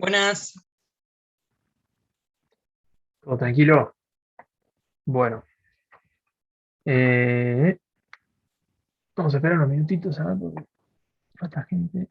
Buenas. ¿Todo tranquilo? Bueno, eh, vamos a esperar unos minutitos a ver porque falta gente.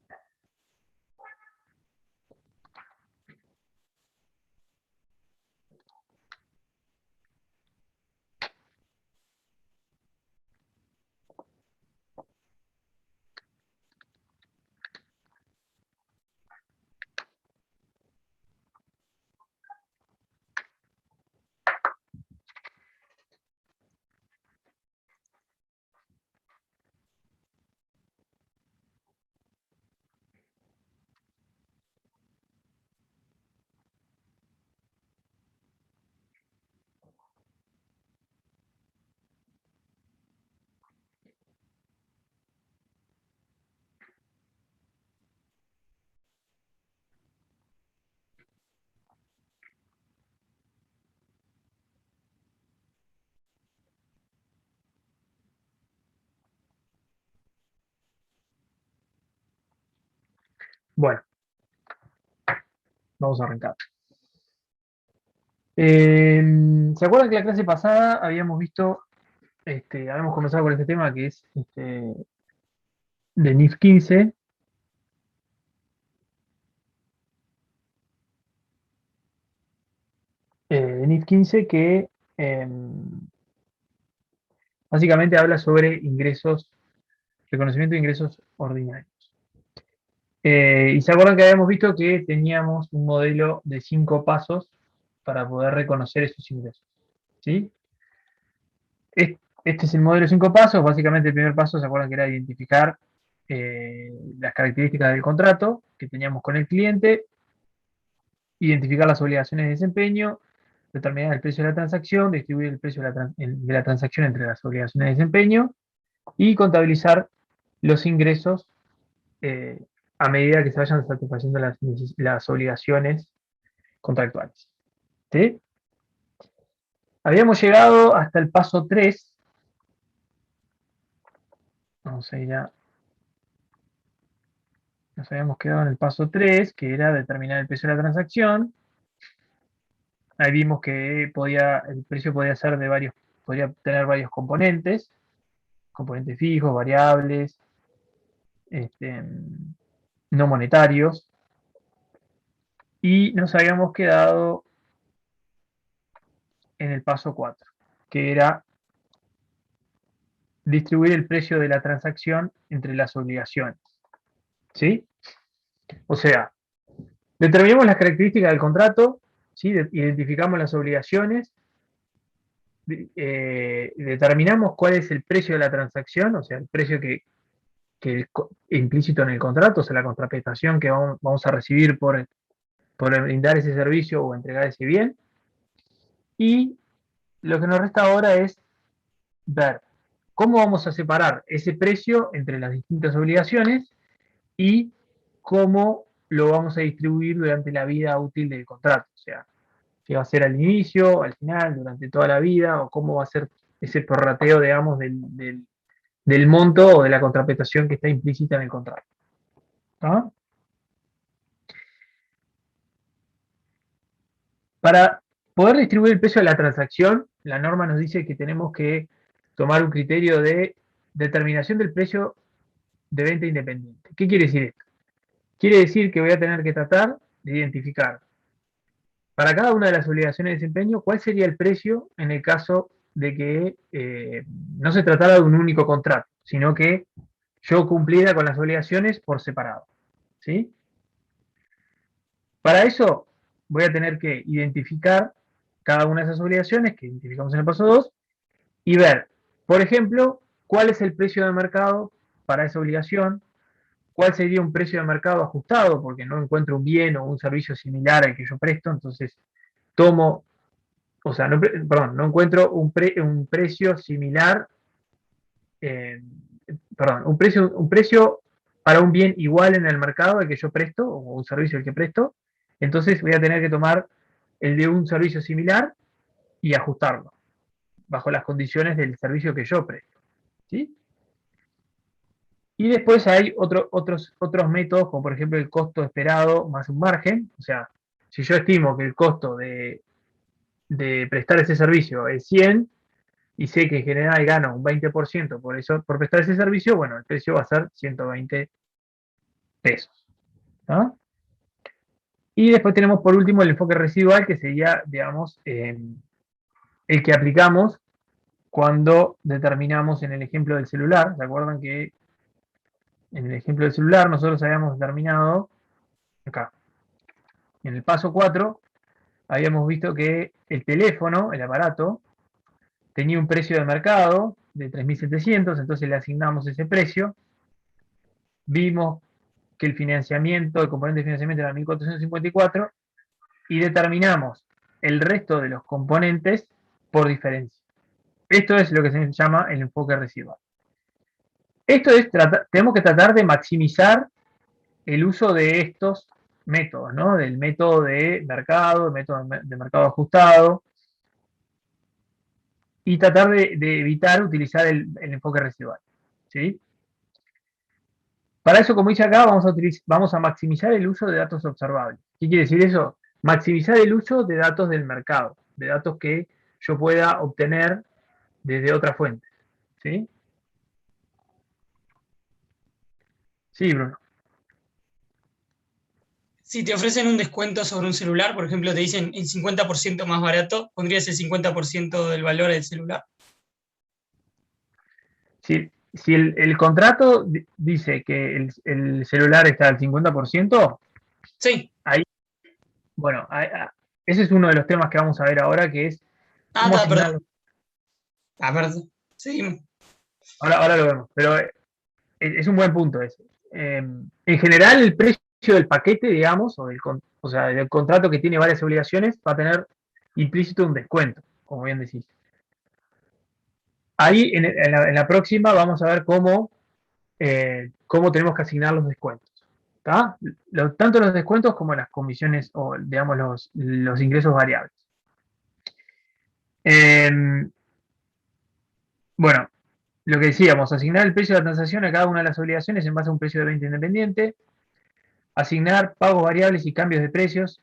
Bueno, vamos a arrancar. ¿Se acuerdan que la clase pasada habíamos visto, habíamos comenzado con este tema que es de NIF 15? De NIF 15 que básicamente habla sobre ingresos, reconocimiento de ingresos ordinarios. Y se acuerdan que habíamos visto que teníamos un modelo de 5 pasos para poder reconocer esos ingresos. ¿Sí? Este es el modelo de 5 pasos. Básicamente el primer paso, ¿se acuerdan que era identificar las características del contrato que teníamos con el cliente, identificar las obligaciones de desempeño, determinar el precio de la transacción, distribuir el precio de la transacción entre las obligaciones de desempeño y contabilizar los ingresos a medida que se vayan satisfaciendo las obligaciones contractuales. ¿Sí? Habíamos llegado hasta el paso 3. Vamos a ir a... Nos habíamos quedado en el paso 3, que era determinar el precio de la transacción. Ahí vimos que el precio podía ser podría tener varios componentes fijos, variables, este, no monetarios. Y nos habíamos quedado en el paso 4, que era distribuir el precio de la transacción entre las obligaciones. ¿Sí? O sea, determinamos las características del contrato, ¿sí? Identificamos las obligaciones, determinamos cuál es el precio de la transacción, o sea, el precio que implícito en el contrato, o sea, la contraprestación que vamos a recibir por brindar ese servicio o entregar ese bien. Y lo que nos resta ahora es ver cómo vamos a separar ese precio entre las distintas obligaciones y cómo lo vamos a distribuir durante la vida útil del contrato. O sea, si va a ser al inicio, al final, durante toda la vida, o cómo va a ser ese prorrateo, digamos, del monto o de la contraprestación que está implícita en el contrato. ¿No? Para poder distribuir el precio de la transacción, la norma nos dice que tenemos que tomar un criterio de determinación del precio de venta independiente. ¿Qué quiere decir esto? Quiere decir que voy a tener que tratar de identificar para cada una de las obligaciones de desempeño cuál sería el precio en el caso de que no se tratara de un único contrato, sino que yo cumpliera con las obligaciones por separado. ¿Sí? Para eso voy a tener que identificar cada una de esas obligaciones que identificamos en el paso 2 y ver, por ejemplo, cuál es el precio de mercado para esa obligación, cuál sería un precio de mercado ajustado, porque no encuentro un bien o un servicio similar al que yo presto, entonces tomo, o sea, no encuentro un precio similar, eh, un precio para un bien igual en el mercado al que yo presto, o un servicio al que presto, entonces voy a tener que tomar el de un servicio similar y ajustarlo bajo las condiciones del servicio que yo presto. ¿Sí? Y después hay otros métodos, como por ejemplo el costo esperado más un margen. O sea, si yo estimo que el costo de prestar ese servicio es 100 y sé que en general gano un 20% por eso, por prestar ese servicio, bueno, el precio va a ser 120 pesos. ¿No? Y después tenemos por último el enfoque residual, que sería, digamos, el que aplicamos cuando determinamos en el ejemplo del celular. ¿Se acuerdan que en el ejemplo del celular nosotros habíamos determinado, acá, en el paso 4, habíamos visto que el teléfono, el aparato, tenía un precio de mercado de 3.700, entonces le asignamos ese precio. Vimos que el financiamiento, el componente de financiamiento era 1.454 y determinamos el resto de los componentes por diferencia. Esto es lo que se llama el enfoque residual. Esto es, tenemos que tratar de maximizar el uso de estos métodos, ¿no? Del método de mercado, el método de mercado ajustado, y tratar de evitar utilizar el enfoque residual, ¿sí? Para eso, como dice acá, vamos a maximizar el uso de datos observables. ¿Qué quiere decir eso? Maximizar el uso de datos del mercado, de datos que yo pueda obtener desde otra fuente, ¿sí? Sí, Bruno. Si te ofrecen un descuento sobre un celular, por ejemplo, te dicen el 50% más barato, ¿pondrías el 50% del valor del celular? Si el contrato dice que el celular está al 50%, Sí. ahí, bueno, ese es uno de los temas que vamos a ver ahora, que es Ah, cómo está, perdón. asignarlo. Ah, perdón. Seguimos. Ahora lo vemos, pero es un buen punto ese. En general, el precio del paquete, digamos, o sea, del contrato que tiene varias obligaciones, va a tener implícito un descuento, como bien decís. Ahí, en la próxima, vamos a ver cómo tenemos que asignar los descuentos. Tanto los descuentos como las comisiones o, digamos, los ingresos variables. Bueno, lo que decíamos, asignar el precio de la transacción a cada una de las obligaciones en base a un precio de venta independiente, asignar pagos variables y cambios de precios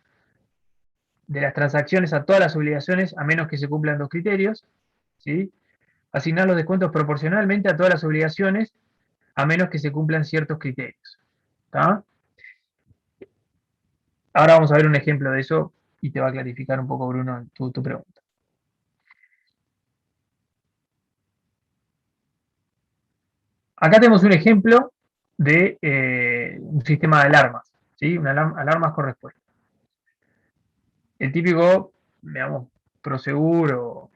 de las transacciones a todas las obligaciones a menos que se cumplan dos criterios, ¿sí? Asignar los descuentos proporcionalmente a todas las obligaciones a menos que se cumplan ciertos criterios. ¿Está? Ahora vamos a ver un ejemplo de eso y te va a clarificar un poco, Bruno, tu pregunta. Acá tenemos un ejemplo de un sistema de alarmas, ¿sí? Alarmas con respuesta. El típico, digamos, Prosegur o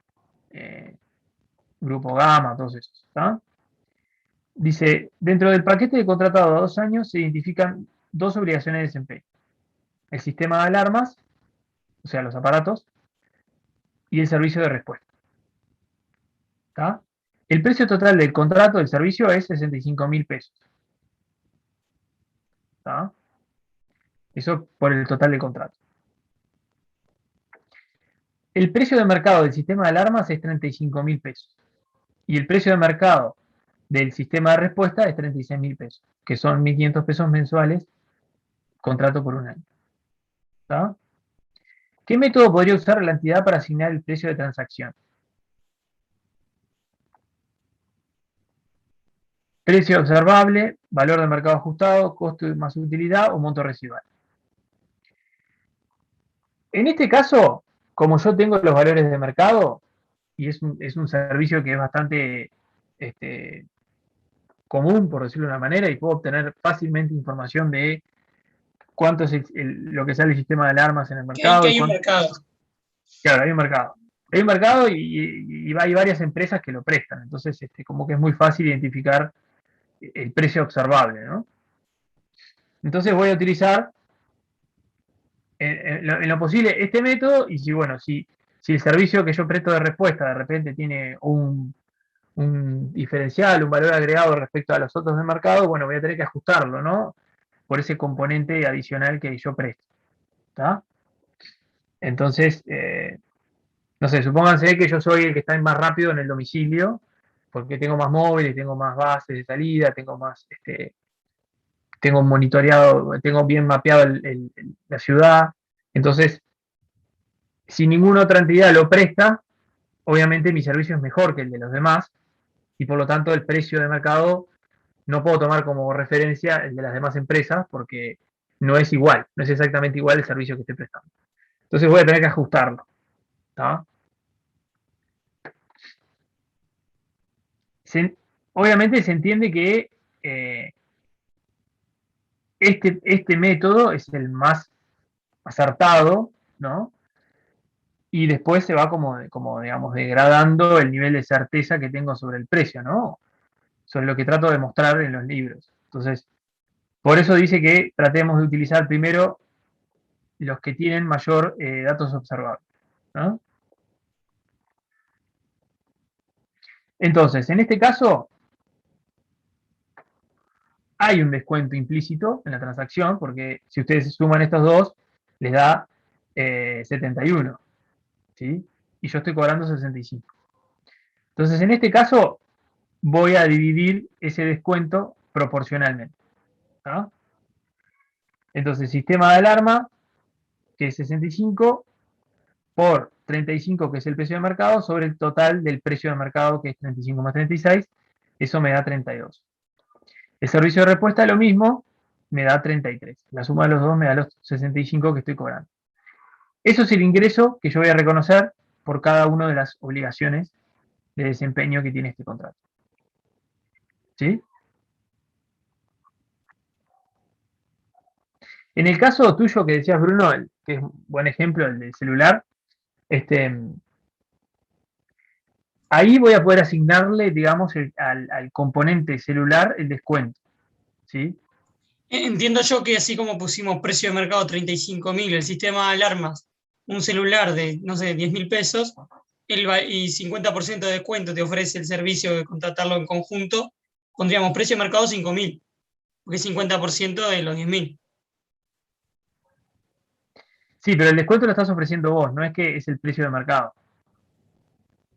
Grupo Gama, todos esos. ¿Tá? Dice, dentro del paquete de contratado a 2 años se identifican dos obligaciones de desempeño. El sistema de alarmas, o sea, los aparatos, y el servicio de respuesta. ¿Tá? El precio total del contrato del servicio es 65.000 pesos. ¿Tá? Eso por el total del contrato. El precio de mercado del sistema de alarmas es 35.000 pesos. Y el precio de mercado del sistema de respuesta es 36.000 pesos, que son 1.500 pesos mensuales, contrato por un año. ¿Tá? ¿Qué método podría usar la entidad para asignar el precio de transacción? Precio observable, valor de mercado ajustado, costo más utilidad o monto residual. En este caso, como yo tengo los valores de mercado, y es un servicio que es bastante común, por decirlo de una manera, y puedo obtener fácilmente información de cuánto es lo que sale el sistema de alarmas en el Que mercado. hay un mercado. Claro, hay un mercado. Hay un mercado y hay varias empresas que lo prestan. Entonces, como que es muy fácil identificar el precio observable, ¿no? Entonces voy a utilizar en lo posible este método y si el servicio que yo presto de respuesta de repente tiene un diferencial, un valor agregado respecto a los otros del mercado, bueno, voy a tener que ajustarlo, ¿no? Por ese componente adicional que yo presto. ¿Está? Entonces, no sé, supónganse que yo soy el que está más rápido en el domicilio porque tengo más móviles, tengo más bases de salida, tengo más, tengo monitoreado, tengo bien mapeado la ciudad. Entonces, si ninguna otra entidad lo presta, obviamente mi servicio es mejor que el de los demás y por lo tanto el precio de mercado no puedo tomar como referencia el de las demás empresas porque no es igual, no es exactamente igual el servicio que estoy prestando. Entonces voy a tener que ajustarlo. ¿Tá? Obviamente se entiende que este método es el más acertado, ¿no? Y después se va como digamos, degradando el nivel de certeza que tengo sobre el precio, ¿no? Sobre lo que trato de mostrar en los libros. Entonces, por eso dice que tratemos de utilizar primero los que tienen mayor datos observables, ¿no? Entonces, en este caso, hay un descuento implícito en la transacción, porque si ustedes suman estos dos, les da 71, ¿sí? Y yo estoy cobrando 65. Entonces, en este caso, voy a dividir ese descuento proporcionalmente. ¿Ah? Entonces, sistema de alarma, que es 65, por 35, que es el precio de mercado, sobre el total del precio de mercado, que es 35 más 36, eso me da 32. El servicio de respuesta, lo mismo, me da 33. La suma de los dos me da los 65 que estoy cobrando. Eso es el ingreso que yo voy a reconocer por cada una de las obligaciones de desempeño que tiene este contrato. ¿Sí? En el caso tuyo que decías, Bruno, que es un buen ejemplo, el del celular, ahí voy a poder asignarle, digamos, al componente celular el descuento. ¿Sí? Entiendo yo que así como pusimos precio de mercado 35.000, el sistema de alarmas, un celular de, no sé, 10.000 pesos, y 50% de descuento te ofrece el servicio de contratarlo en conjunto, pondríamos precio de mercado 5.000, porque es 50% de los 10.000. Sí, pero el descuento lo estás ofreciendo vos, no es que es el precio de mercado.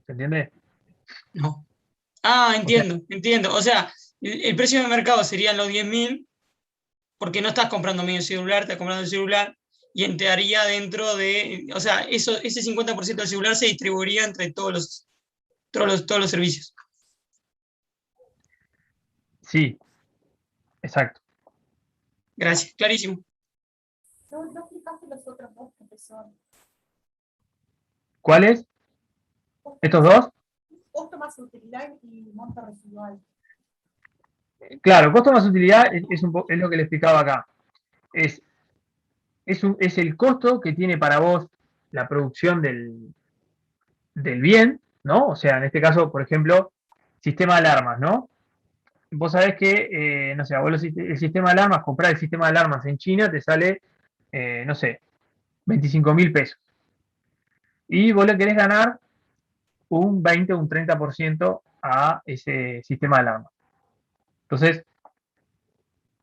¿Se entiende? No. Ah, O sea, entiendo. O sea, el precio de mercado serían los 10.000, porque no estás comprando medio celular, estás comprando el celular, y entraría dentro de, o sea, ese 50% del celular se distribuiría entre todos los servicios. sí, exacto. Gracias, clarísimo. No explicaste los otros dos, profesor. ¿Cuáles? ¿Estos dos? Costo más utilidad y monto residual. Claro, costo más utilidad es lo que le explicaba acá. Es el costo que tiene para vos la producción del bien, ¿no? O sea, en este caso, por ejemplo, sistema de alarmas, ¿no? Vos sabés que, no sé, vos el sistema de alarmas, comprar el sistema de alarmas en China te sale, no sé, 25.000 pesos. Y vos le querés ganar un 20 o un 30% a ese sistema de alarma. Entonces,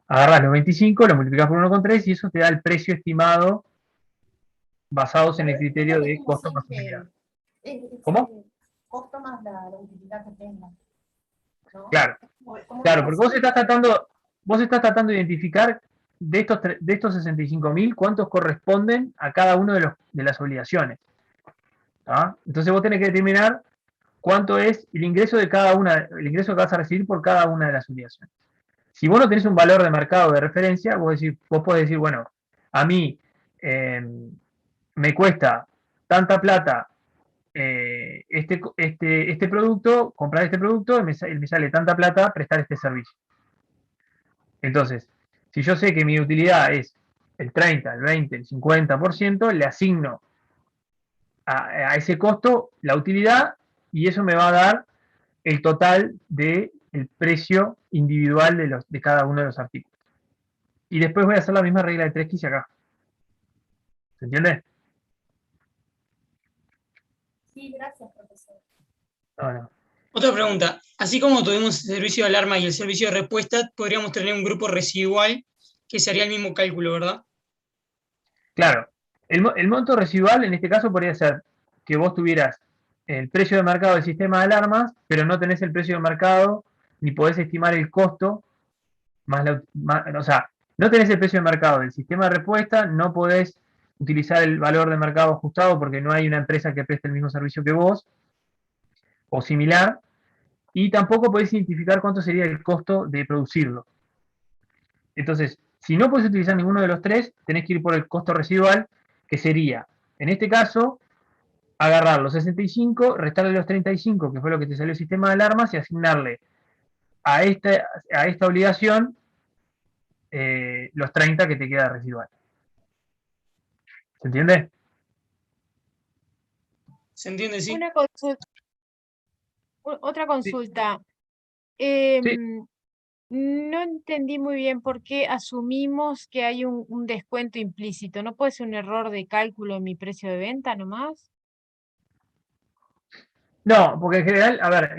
agarras los 25, lo multiplicas por 1,3 y eso te da el precio estimado basados en el criterio de costo más utilidad. ¿Cómo? Costo más la utilidad que tenga. ¿No? Claro, claro, porque vos estás tratando de identificar de estos 65.000 cuántos corresponden a cada uno de las obligaciones. ¿Ah? Entonces vos tenés que determinar cuánto es el ingreso de cada una, el ingreso que vas a recibir por cada una de las obligaciones. Si vos no tenés un valor de mercado de referencia, vos podés decir, bueno, a mí me cuesta tanta plata este producto, comprar este producto, y me sale tanta plata prestar este servicio. Entonces, si yo sé que mi utilidad es el 30, el 20, el 50%, le asigno a ese costo la utilidad y eso me va a dar el total del precio individual de cada uno de los artículos. Y después voy a hacer la misma regla de 3 que hice acá. ¿Se entiende? Sí, gracias, profesor. No. Otra pregunta. Así como tuvimos el servicio de alarma y el servicio de respuesta, podríamos tener un grupo residual que sería el mismo cálculo, ¿verdad? Claro. El monto residual en este caso podría ser que vos tuvieras el precio de mercado del sistema de alarmas, pero no tenés el precio de mercado, ni podés estimar el costo, o sea, no tenés el precio de mercado del sistema de respuesta, no podés utilizar el valor de mercado ajustado porque no hay una empresa que preste el mismo servicio que vos, o similar, y tampoco podés identificar cuánto sería el costo de producirlo. Entonces, si no podés utilizar ninguno de los tres, tenés que ir por el costo residual, que sería, en este caso, agarrar los 65, restarle los 35, que fue lo que te salió el sistema de alarmas, y asignarle a esta obligación los 30 que te queda residual. ¿Se entiende? ¿Se entiende? Sí. Otra consulta. Sí. No entendí muy bien por qué asumimos que hay un descuento implícito. ¿No puede ser un error de cálculo en mi precio de venta nomás? No, porque en general, a ver,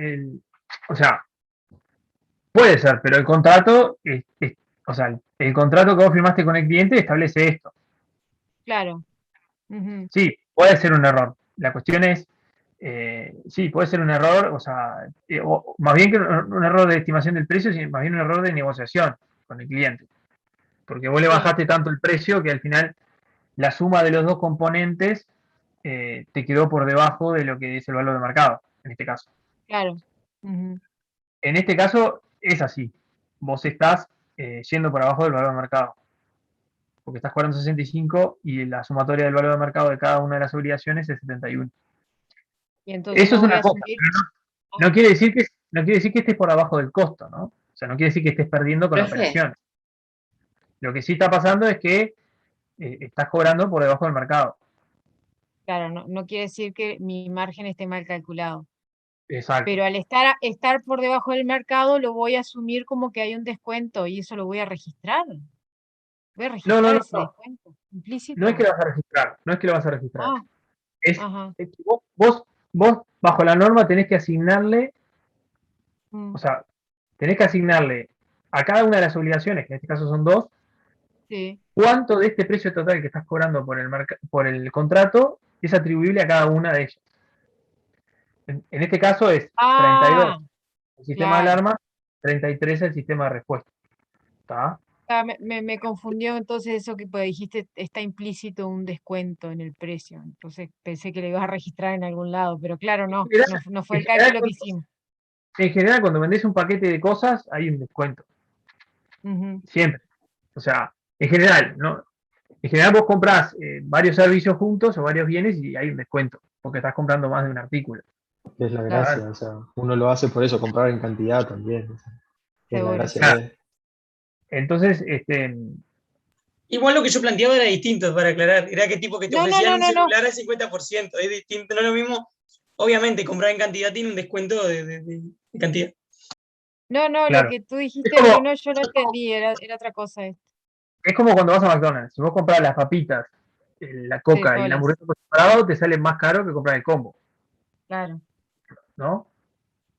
o sea, puede ser, pero el contrato, o sea, el contrato que vos firmaste con el cliente establece esto. Claro. Ujú. Sí, puede ser un error. La cuestión es, sí, puede ser un error, o sea, o más bien que un error de estimación del precio, sino más bien un error de negociación con el cliente. Porque vos le Sí. bajaste tanto el precio que al final la suma de los dos componentes te quedó por debajo de lo que es el valor de mercado, en este caso. Claro. Ujú. En este caso es así. Vos estás yendo por abajo del valor de mercado. Porque estás cobrando 65 y la sumatoria del valor de mercado de cada una de las obligaciones es 71. Y entonces Eso no es voy a una cosa, asumir. pero no quiere decir que estés por abajo del costo, ¿no? O sea, no quiere decir que estés perdiendo con la Profe, operación. Lo que sí está pasando es que estás cobrando por debajo del mercado. Claro, no quiere decir que mi margen esté mal calculado. Exacto. Pero al estar por debajo del mercado, lo voy a asumir como que hay un descuento y eso lo voy a registrar. Voy a registrar No. ese descuento implícito. No es que lo vas a registrar, no es que lo vas a registrar. Ah, Es ajá. que vos, bajo la norma, tenés que asignarle, Mm, o sea, tenés que asignarle a cada una de las obligaciones, que en este caso son dos, sí. cuánto de este precio total que estás cobrando por el contrato es atribuible a cada una de ellas. En este caso es 32 Ah, el sistema de claro. alarma, 33 el sistema de respuesta. ¿Está? Ah, me confundió entonces eso que pues, dijiste, está implícito un descuento en el precio. Entonces pensé que lo ibas a registrar en algún lado, pero claro, no fue En el general, cálculo que hicimos. en general, cuando vendés un paquete de cosas, hay un descuento. Ujú. Siempre. O sea, en general, ¿no? En general vos compras varios servicios juntos o varios bienes y hay un descuento, porque estás comprando más de un artículo. Es la Claro. gracia, o sea, uno lo hace por eso, comprar en cantidad también. O sea, es la Seguro. gracia Claro. de... Entonces, Igual lo que yo planteaba era distinto, para aclarar. Era que tipo que te No, ofrecían un no. celular al 50%. Es distinto, no es lo mismo. Obviamente, comprar en cantidad tiene un descuento de cantidad. No, lo claro. que tú Es dijiste, como, Bruno, yo lo entendí, era otra cosa esto. es como cuando vas a McDonald's. Si vos compras las papitas, la Sí, coca y la solas. hamburguesa por separado, te sale más caro que comprar el combo, Claro. ¿no?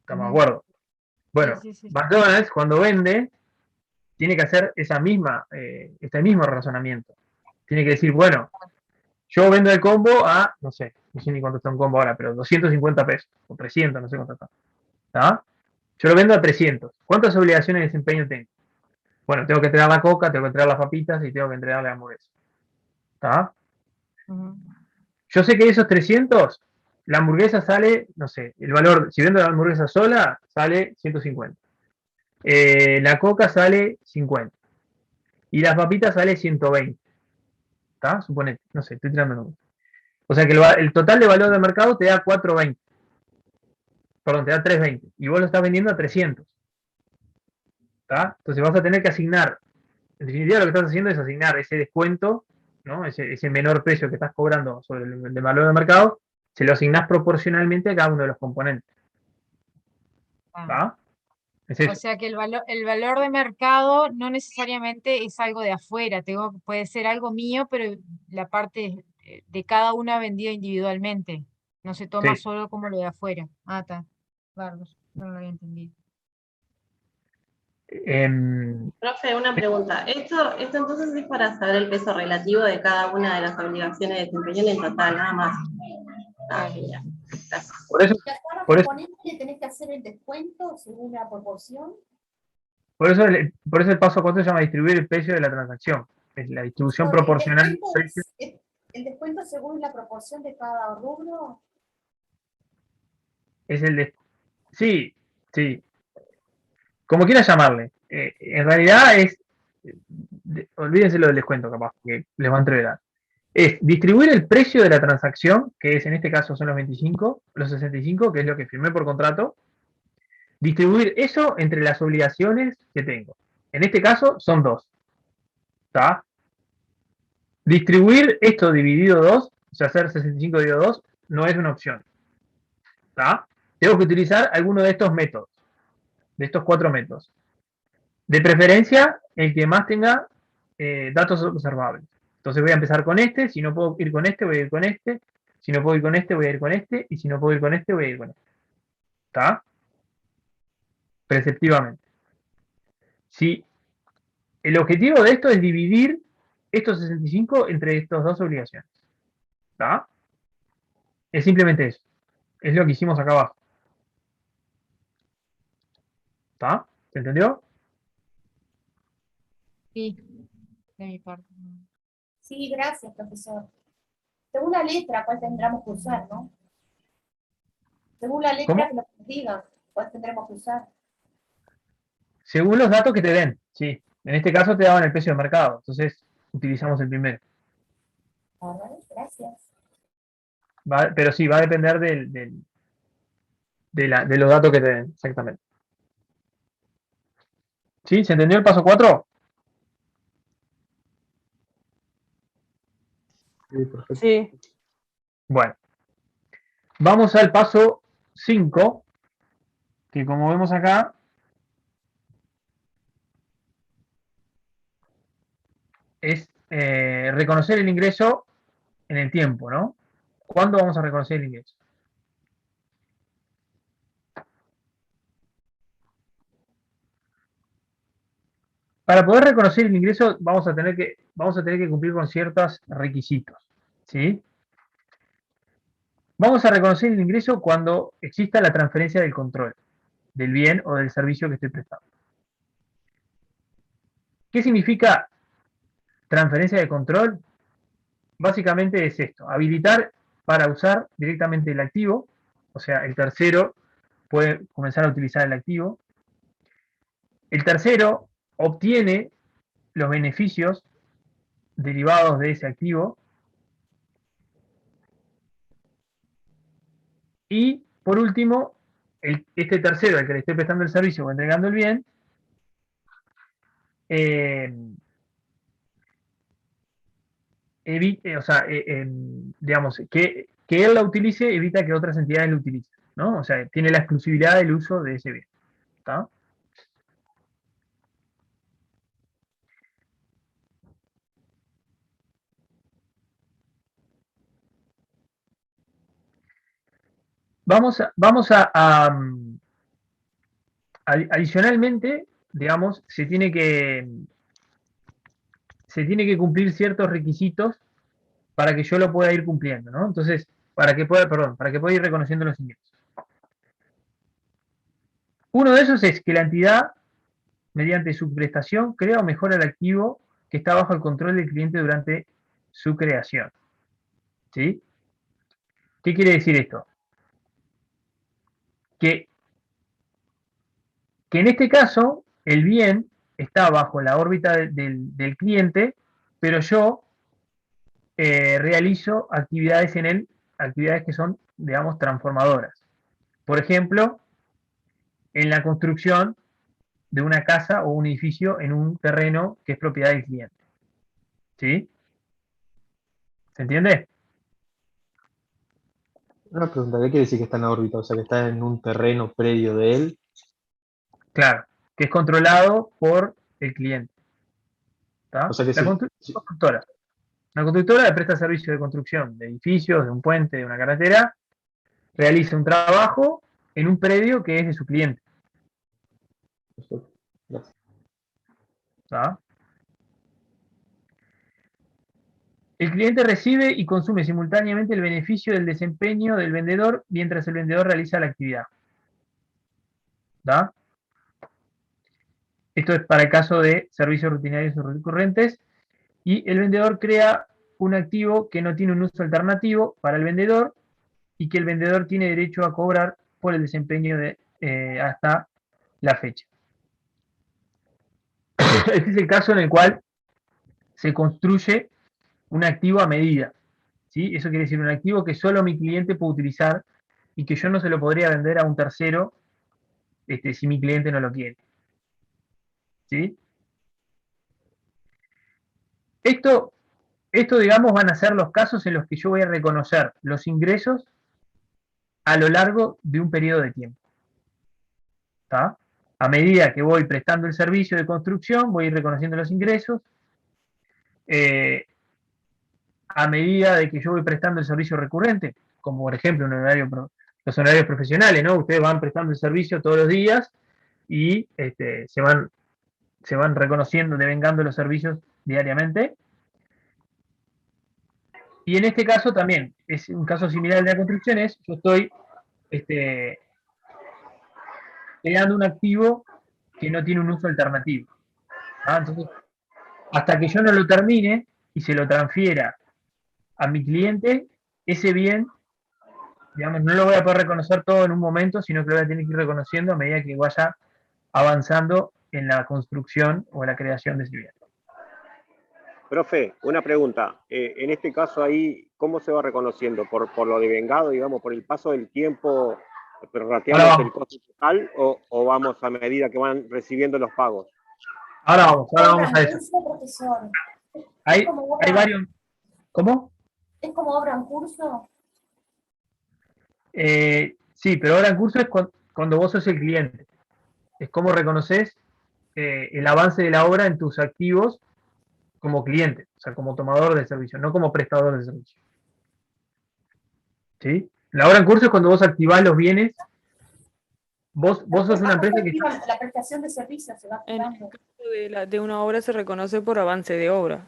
Estamos de Ujú. acuerdo. Bueno, Sí. McDonald's cuando vende, tiene que hacer este mismo razonamiento. Tiene que decir, bueno, yo vendo el combo a, no sé ni cuánto está un combo ahora, pero 250 pesos, o 300, no sé cuánto está. ¿Está? Yo lo vendo a 300. ¿Cuántas obligaciones de desempeño tengo? Bueno, tengo que entregar la coca, tengo que entregar las papitas y tengo que entregar la hamburguesa. ¿Está? Ujú. Yo sé que de esos 300, la hamburguesa sale, no sé, el valor, si vendo la hamburguesa sola, sale 150. La coca sale 50. Y las papitas sale 120. ¿Está? Suponete, no sé, estoy tirando números. O sea que el total de valor de mercado te da 420. Perdón, te da 320. Y vos lo estás vendiendo a 300. ¿Está? Entonces vas a tener que asignar, en definitiva lo que estás haciendo es asignar ese descuento, ¿no? Ese menor precio que estás cobrando sobre el valor de mercado, se lo asignás proporcionalmente a cada uno de los componentes. Ah. ¿Está? Es O eso. sea que el valor de mercado no necesariamente es algo de afuera, puede ser algo mío, pero la parte de cada una vendida individualmente. No se toma Sí. solo como lo de afuera. Ah, está. Bárbaro, no lo había entendido. profe, una pregunta. Esto entonces es para saber el peso relativo de cada una de las obligaciones de desempeño en total, nada más. Ah, Claro. genial. Por eso, Y a cada por eso, componente le tenés que hacer el descuento según la proporción. por eso el paso 4 se llama distribuir el precio de la transacción. Es la distribución Pero proporcional del precio. el descuento según la proporción de cada rubro. Es el de. Sí, sí. Como quieras llamarle. En realidad es. Olvídense lo del descuento, capaz, que les va a entreverar. Es distribuir el precio de la transacción, que es en este caso son los 25, los 65, que es lo que firmé por contrato. Distribuir eso entre las obligaciones que tengo. En este caso son dos. ¿Está? Distribuir esto dividido 2, o sea, hacer 65 dividido 2, no es una opción. ¿Está? Tengo que utilizar alguno de estos métodos, de estos 4 métodos. De preferencia, el que más tenga datos observables. Entonces voy a empezar con este, si no puedo ir con este, voy a ir con este, si no puedo ir con este, voy a ir con este, y si no puedo ir con este, voy a ir con este. ¿Está? Preceptivamente. Si el objetivo de esto es dividir estos 65 entre estas dos obligaciones. ¿Está? Es simplemente eso. Es lo que hicimos acá abajo. ¿Está? ¿Se entendió? Sí, de mi parte. Sí, gracias, profesor. Según la letra, ¿cuál tendremos que usar, no? Según la letra ¿Cómo? que nos diga, ¿cuál tendremos que usar? Según los datos que te den, sí. En este caso te daban el precio de mercado, entonces utilizamos el primero. Bárbaro, gracias. Pero sí, va a depender de los datos que te den, exactamente. ¿Sí? ¿Se entendió el paso 4? Sí, perfecto. Sí, Bueno, vamos al paso 5, que como vemos acá, es reconocer el ingreso en el tiempo, ¿no? ¿Cuándo vamos a reconocer el ingreso? Para poder reconocer el ingreso vamos a tener que cumplir con ciertos requisitos, ¿sí? Vamos a reconocer el ingreso cuando exista la transferencia del control del bien o del servicio que estoy prestando. ¿Qué significa transferencia de control? Básicamente es esto, habilitar para usar directamente el activo, o sea, el tercero puede comenzar a utilizar el activo. El tercero obtiene los beneficios derivados de ese activo. Y, por último, este tercero, al que le estoy prestando el servicio o entregando el bien, digamos, que él la utilice evita que otras entidades lo utilicen, ¿no? O sea, tiene la exclusividad del uso de ese bien. ¿Está? Adicionalmente, digamos, se tiene que cumplir ciertos requisitos para que yo lo pueda ir cumpliendo, ¿no? Entonces, para que pueda ir reconociendo los ingresos. Uno de esos es que la entidad, mediante su prestación, crea o mejora el activo que está bajo el control del cliente durante su creación. ¿Sí? ¿Qué quiere decir esto? Que en este caso, el bien está bajo la órbita del cliente, pero yo realizo actividades en él, actividades que son, digamos, transformadoras. Por ejemplo, en la construcción de una casa o un edificio en un terreno que es propiedad del cliente. ¿Sí? ¿Se entiende? Una pregunta, ¿qué quiere decir que está en órbita? O sea, que está en un terreno predio de él. Claro, que es controlado por el cliente. O ¿Tá? sea que La sí. constructora. Una constructora le presta servicio de construcción de edificios, de un puente, de una carretera, realiza un trabajo en un predio que es de su cliente. Perfecto. Gracias. ¿Tá? El cliente recibe y consume simultáneamente el beneficio del desempeño del vendedor mientras el vendedor realiza la actividad. ¿Da? Esto es para el caso de servicios rutinarios o recurrentes. Y el vendedor crea un activo que no tiene un uso alternativo para el vendedor y que el vendedor tiene derecho a cobrar por el desempeño de, hasta la fecha. Este es el caso en el cual se construye un activo a medida. ¿Sí? Eso quiere decir un activo que solo mi cliente puede utilizar y que yo no se lo podría vender a un tercero si mi cliente no lo quiere. ¿Sí? Esto, digamos, van a ser los casos en los que yo voy a reconocer los ingresos a lo largo de un periodo de tiempo. ¿Está? A medida que voy prestando el servicio de construcción, voy a ir reconociendo los ingresos. A medida de que yo voy prestando el servicio recurrente, como por ejemplo los honorarios profesionales, ¿no? Ustedes van prestando el servicio todos los días y se van reconociendo, devengando los servicios diariamente. Y en este caso también, es un caso similar al de la construcción, yo estoy creando un activo que no tiene un uso alternativo. Entonces, hasta que yo no lo termine y se lo transfiera a mi cliente, ese bien, digamos, no lo voy a poder reconocer todo en un momento, sino que lo voy a tener que ir reconociendo a medida que vaya avanzando en la construcción o en la creación de ese bien. Profe, una pregunta. En este caso ahí, ¿cómo se va reconociendo? ¿Por lo devengado, digamos, por el paso del tiempo, prorrateando el costo total, o vamos a medida que van recibiendo los pagos? Ahora vamos a eso. Profesor. Hay varios... ¿Cómo? ¿Es como obra en curso? Sí, pero obra en curso es cuando vos sos el cliente. Es como reconoces el avance de la obra en tus activos como cliente, o sea, como tomador de servicio, no como prestador de servicio. ¿Sí? La obra en curso es cuando vos activás los bienes. Vos sos una empresa que... La prestación de servicios se va activando. En el caso de una obra se reconoce por avance de obra.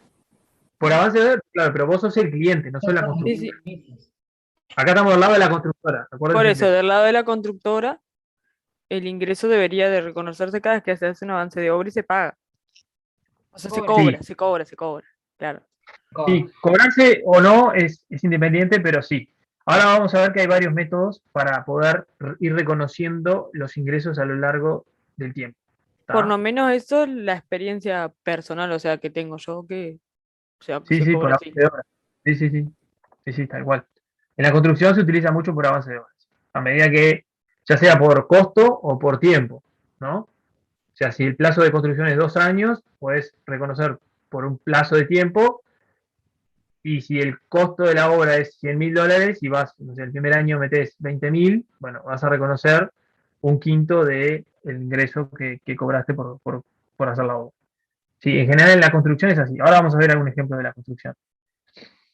Por avance de obra, claro, pero vos sos el cliente, no sos la constructora. Sí. Acá estamos al lado de la constructora. Por eso, del lado de la constructora, el ingreso debería de reconocerse cada vez que se hace un avance de obra y se paga. O sea, se cobra, claro. Sí, cobrarse o no es independiente, pero sí. Ahora vamos a ver que hay varios métodos para poder ir reconociendo los ingresos a lo largo del tiempo. ¿Está? Por lo menos eso es la experiencia personal, o sea, que tengo yo que sí, por avance de obra. Sí, tal cual. En la construcción se utiliza mucho por avance de obras. A medida que, ya sea por costo o por tiempo, ¿no? O sea, si el plazo de construcción es 2 años, puedes reconocer por un plazo de tiempo, y si el costo de la obra es $100.000 y vas, no sé, el primer año metes 20.000, bueno, vas a reconocer un quinto del ingreso que cobraste por hacer la obra. Sí, en general en la construcción es así. Ahora vamos a ver algún ejemplo de la construcción.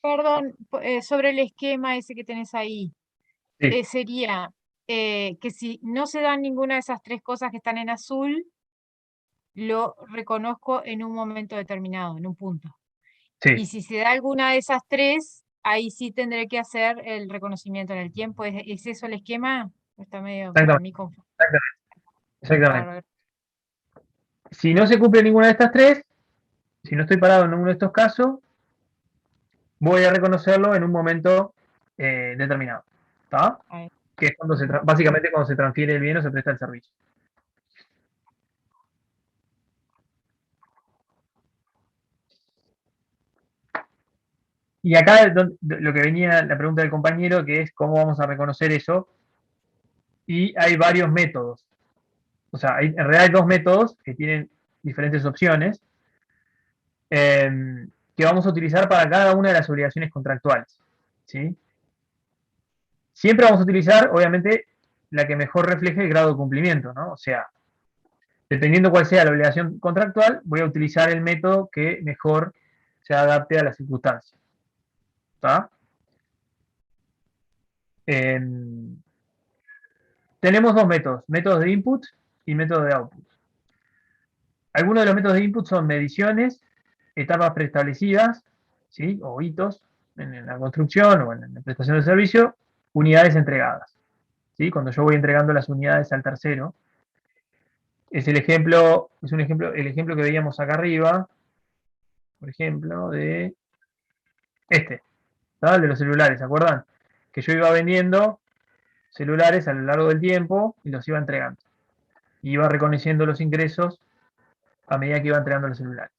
Perdón, sobre el esquema ese que tenés ahí, Sí. sería que si no se dan ninguna de esas 3 cosas que están en azul, lo reconozco en un momento determinado, en un punto. Sí. Y si se da alguna de esas 3, ahí sí tendré que hacer el reconocimiento en el tiempo. ¿Es eso el esquema? Está medio para mí confuso. Exactamente. Si no se cumple ninguna de estas 3, si no estoy parado en ninguno de estos casos, voy a reconocerlo en un momento determinado. ¿Está? Que es cuando básicamente cuando se transfiere el bien o se presta el servicio. Y acá lo que venía la pregunta del compañero, que es cómo vamos a reconocer eso. Y hay varios métodos. O sea, en realidad hay 2 métodos que tienen diferentes opciones que vamos a utilizar para cada una de las obligaciones contractuales. ¿Sí? Siempre vamos a utilizar, obviamente, la que mejor refleje el grado de cumplimiento, ¿no? O sea, dependiendo cuál sea la obligación contractual, voy a utilizar el método que mejor se adapte a las circunstancias. ¿Está? Tenemos 2 métodos, métodos de input y métodos de output. Algunos de los métodos de input son mediciones, etapas preestablecidas, ¿sí? O hitos en la construcción o en la prestación de servicio, unidades entregadas. ¿Sí? Cuando yo voy entregando las unidades al tercero, es el ejemplo que veíamos acá arriba, por ejemplo, de este, ¿tá? El de los celulares, ¿se acuerdan? Que yo iba vendiendo celulares a lo largo del tiempo y los iba entregando. Y iba reconociendo los ingresos a medida que iba entregando los celulares.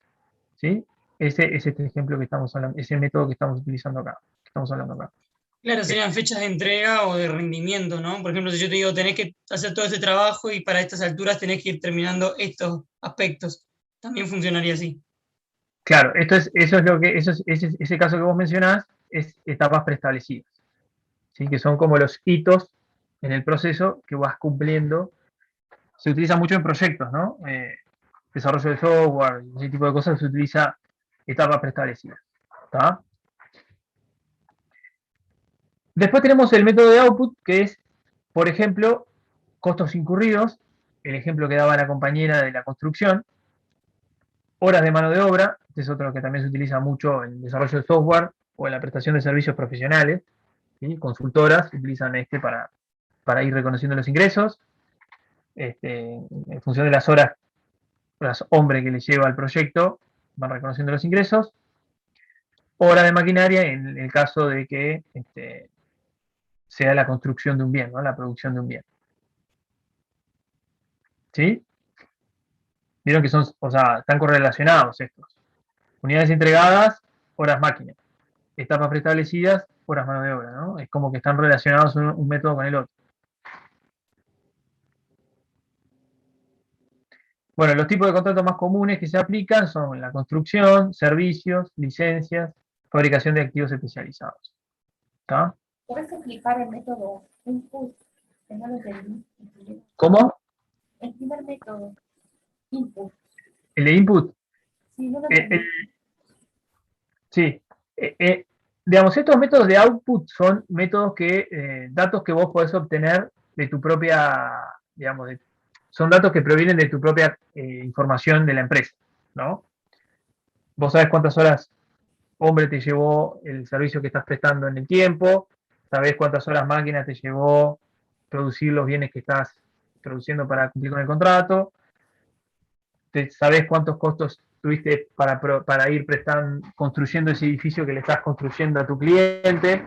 ¿Sí? Ese es este ejemplo que estamos hablando, ese método que estamos utilizando acá, que estamos hablando acá. Claro, serían fechas de entrega o de rendimiento, ¿no? Por ejemplo, si yo te digo, tenés que hacer todo este trabajo y para estas alturas tenés que ir terminando estos aspectos, también funcionaría así. Claro, ese caso que vos mencionás es etapas preestablecidas, ¿sí? Que son como los hitos en el proceso que vas cumpliendo. Se utiliza mucho en proyectos, ¿no? Desarrollo de software, ese tipo de cosas, se utiliza etapas preestablecidas. ¿Tá? Después tenemos el método de output, que es, por ejemplo, costos incurridos, el ejemplo que daba la compañera de la construcción, horas de mano de obra, este es otro que también se utiliza mucho en el desarrollo de software o en la prestación de servicios profesionales, ¿sí? Consultoras utilizan este para ir reconociendo los ingresos, en función de las horas hombre que le lleva al proyecto, van reconociendo los ingresos. Hora de maquinaria en el caso de que sea la construcción de un bien, ¿no? La producción de un bien. ¿Sí? Vieron que son, o sea, están correlacionados estos. Unidades entregadas, horas máquina. Etapas preestablecidas, horas mano de obra, ¿no? Es como que están relacionados un método con el otro. Bueno, los tipos de contratos más comunes que se aplican son la construcción, servicios, licencias, fabricación de activos especializados. ¿Está? ¿Puedes explicar el método input? Que no lo entendí. ¿Cómo? El primer método, input. El de input. Sí, no lo entendí. Sí. Digamos, estos métodos de output son métodos datos que vos podés obtener de tu propia, digamos, son datos que provienen de tu propia información de la empresa, ¿no? Vos sabés cuántas horas hombre te llevó el servicio que estás prestando en el tiempo, sabés cuántas horas máquina te llevó producir los bienes que estás produciendo para cumplir con el contrato, sabés cuántos costos tuviste para ir construyendo ese edificio que le estás construyendo a tu cliente.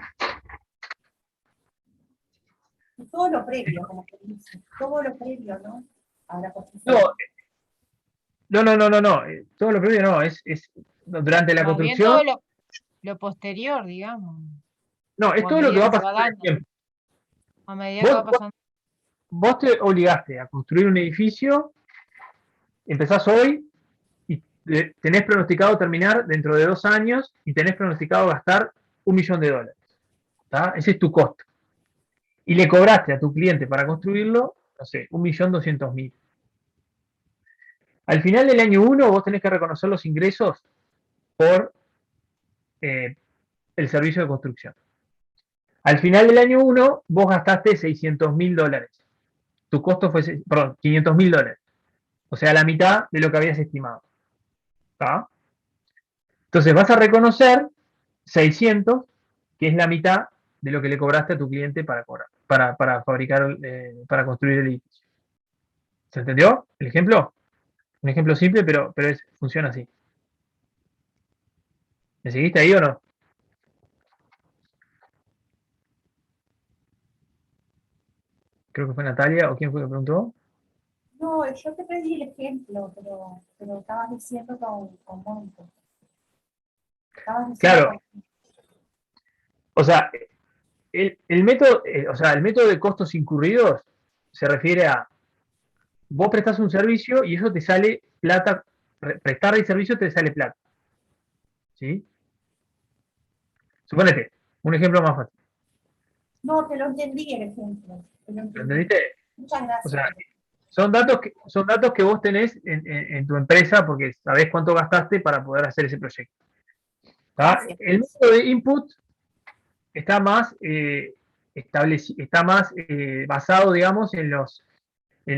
Y todo lo previo, como que dice. Todo lo previo, ¿no? A la construcción. No. Todo lo previo no, es durante la Más bien construcción. todo lo posterior, digamos. No, es O a todo lo que medida va que se va pasando en el dando. tiempo. A medida que va pasando. Vos te obligaste a construir un edificio, empezás hoy y tenés pronosticado terminar dentro de 2 años y tenés pronosticado gastar $1.000.000. ¿Tá? Ese es tu costo. Y le cobraste a tu cliente para construirlo, no sé, 1.200.000. Al final del año 1 vos tenés que reconocer los ingresos por el servicio de construcción. Al final del año 1 vos gastaste $600.000. Tu costo fue, perdón, $500.000. O sea, la mitad de lo que habías estimado. ¿Tá? Entonces vas a reconocer 600, que es la mitad de lo que le cobraste a tu cliente para fabricar, para construir el edificio. ¿Se entendió el ejemplo? Un ejemplo simple, pero funciona así. ¿Me seguiste ahí o no? Creo que fue Natalia, o quién fue que preguntó. No, yo te pedí el ejemplo, pero estabas diciendo con monto. Claro. O sea, el método de costos incurridos se refiere a vos prestás un servicio y eso te sale plata, prestar el servicio te sale plata. ¿Sí? Suponete, un ejemplo más fácil. No, te lo entendí el ejemplo. ¿Lo entendiste? Muchas gracias. O sea, son datos que vos tenés en tu empresa porque sabés cuánto gastaste para poder hacer ese proyecto. El método de input está más basado, digamos, en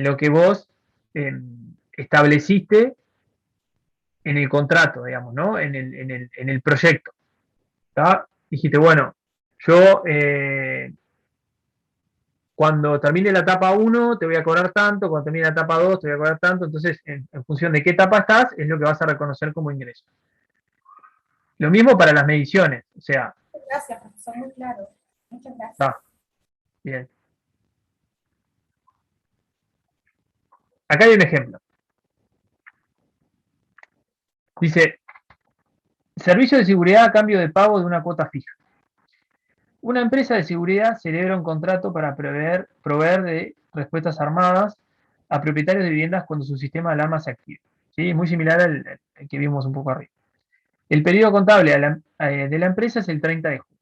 lo que vos estableciste en el contrato, digamos, ¿no? En el proyecto. ¿tá? Dijiste, bueno, yo cuando termine la etapa 1 te voy a cobrar tanto, cuando termine la etapa 2 te voy a cobrar tanto, entonces en función de qué etapa estás es lo que vas a reconocer como ingreso. Lo mismo para las mediciones, o sea, Gracias, profesor, muy claro. Muchas gracias. está, bien. Acá hay un ejemplo. Dice, servicio de seguridad a cambio de pago de una cuota fija. Una empresa de seguridad celebra un contrato para proveer de respuestas armadas a propietarios de viviendas cuando su sistema de alarma se active. ¿Sí? Muy similar al que vimos un poco arriba. El periodo contable de la empresa es el 30 de junio.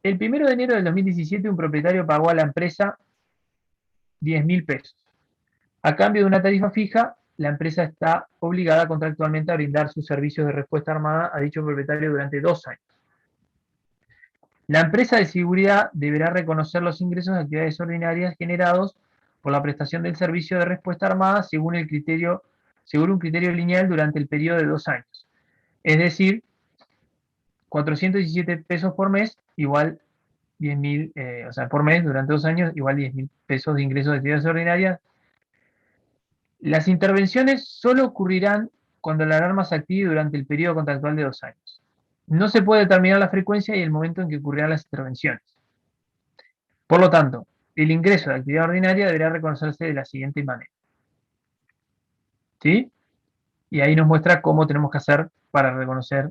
El 1 de enero del 2017 un propietario pagó a la empresa 10.000 pesos. A cambio de una tarifa fija, la empresa está obligada contractualmente a brindar sus servicios de respuesta armada a dicho propietario durante 2 años. La empresa de seguridad deberá reconocer los ingresos de actividades ordinarias generados por la prestación del servicio de respuesta armada según un criterio lineal durante el periodo de 2 años. Es decir, 417 pesos por mes igual 10.000, o sea, por mes durante 2 años igual 10.000 pesos de ingresos de actividades ordinarias. Las intervenciones solo ocurrirán cuando la alarma se active durante el periodo contractual de 2 años. No se puede determinar la frecuencia y el momento en que ocurrirán las intervenciones. Por lo tanto, el ingreso de actividad ordinaria deberá reconocerse de la siguiente manera. ¿Sí? Y ahí nos muestra cómo tenemos que hacer para reconocer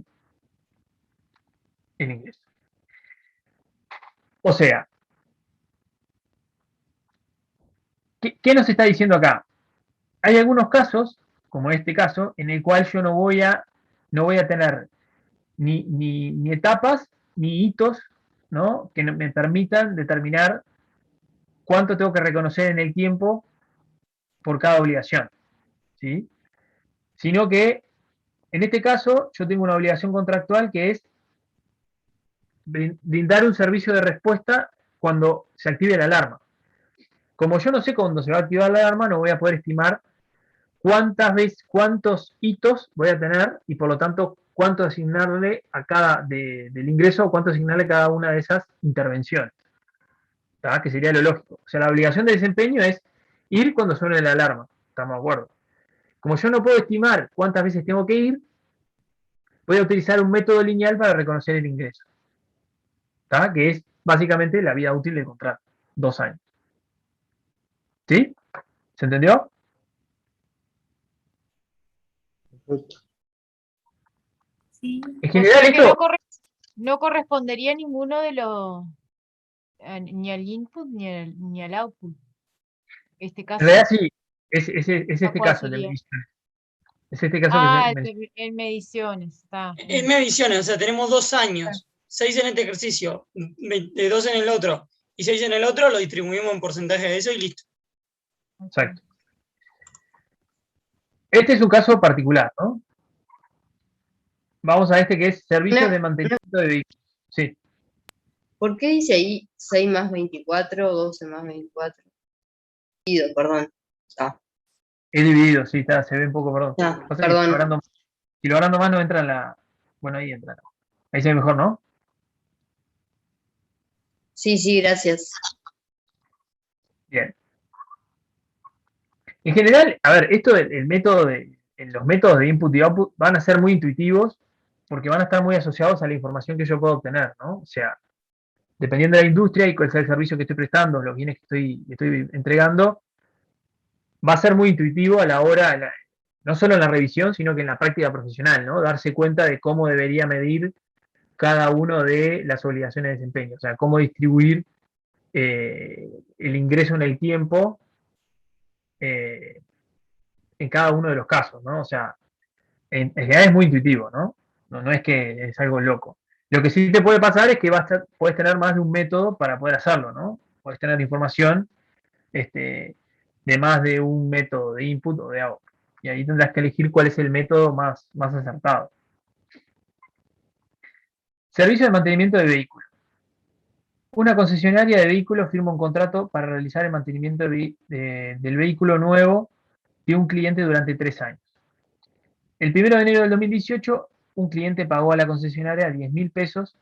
el ingreso. O sea, ¿qué nos está diciendo acá? Hay algunos casos, como este caso, en el cual yo no voy a tener ni etapas ni hitos, ¿no?, que me permitan determinar cuánto tengo que reconocer en el tiempo por cada obligación, ¿sí? Sino que, en este caso, yo tengo una obligación contractual que es brindar un servicio de respuesta cuando se active la alarma. Como yo no sé cuándo se va a activar la alarma, no voy a poder estimar cuántos hitos voy a tener y por lo tanto cuánto asignarle a cada del ingreso o cuánto asignarle a cada una de esas intervenciones, ¿tá? Que sería lo lógico. O sea, la obligación de desempeño es ir cuando suene la alarma, ¿estamos de acuerdo? Como yo no puedo estimar cuántas veces tengo que ir, voy a utilizar un método lineal para reconocer el ingreso, ¿tá? Que es básicamente la vida útil del contrato, 2 años. ¿Sí? ¿Se entendió? Perfecto. Sí. En O general sea que esto... no correspondería a ninguno de los, ni al input ni al output. Este En caso. realidad sí, es ¿A este cuál caso, el de sería? mediciones. Es este caso Ah, que se en mediciones, está. En bien. mediciones, o sea, tenemos 2 años, 6 en este ejercicio, 2 en el otro y 6 en el otro, lo distribuimos en porcentaje de eso y listo. Exacto. Este es un caso particular, ¿no? Vamos a este que es servicios de mantenimiento de vehículos. Sí. ¿Por qué dice ahí 6 más 24 o 12 más 24? Perdón. Ah, He dividido, sí, está, se ve un poco, perdón. no, Pasa que perdón. si lo agrando más no entra en la... Bueno, ahí entra. Ahí se ve mejor, ¿no? Sí, gracias. Bien. En general, a ver, esto del método los métodos de input y output van a ser muy intuitivos porque van a estar muy asociados a la información que yo puedo obtener, ¿no? O sea, dependiendo de la industria y cuál sea el servicio que estoy prestando, los bienes que estoy entregando, va a ser muy intuitivo a la hora, no solo en la revisión, sino que en la práctica profesional, ¿no? Darse cuenta de cómo debería medir cada uno de las obligaciones de desempeño, o sea, cómo distribuir el ingreso en el tiempo en cada uno de los casos, ¿no? O sea, en realidad es muy intuitivo, ¿no? No es que es algo loco. Lo que sí te puede pasar es que puedes tener más de un método para poder hacerlo, ¿no? Puedes tener información de más de un método de input o de output. Y ahí tendrás que elegir cuál es el método más acertado. Servicio de mantenimiento de vehículos. Una concesionaria de vehículos firma un contrato para realizar el mantenimiento del vehículo nuevo de un cliente durante 3 años. El 1 de enero del 2018 un cliente pagó a la concesionaria 10.000 pesos.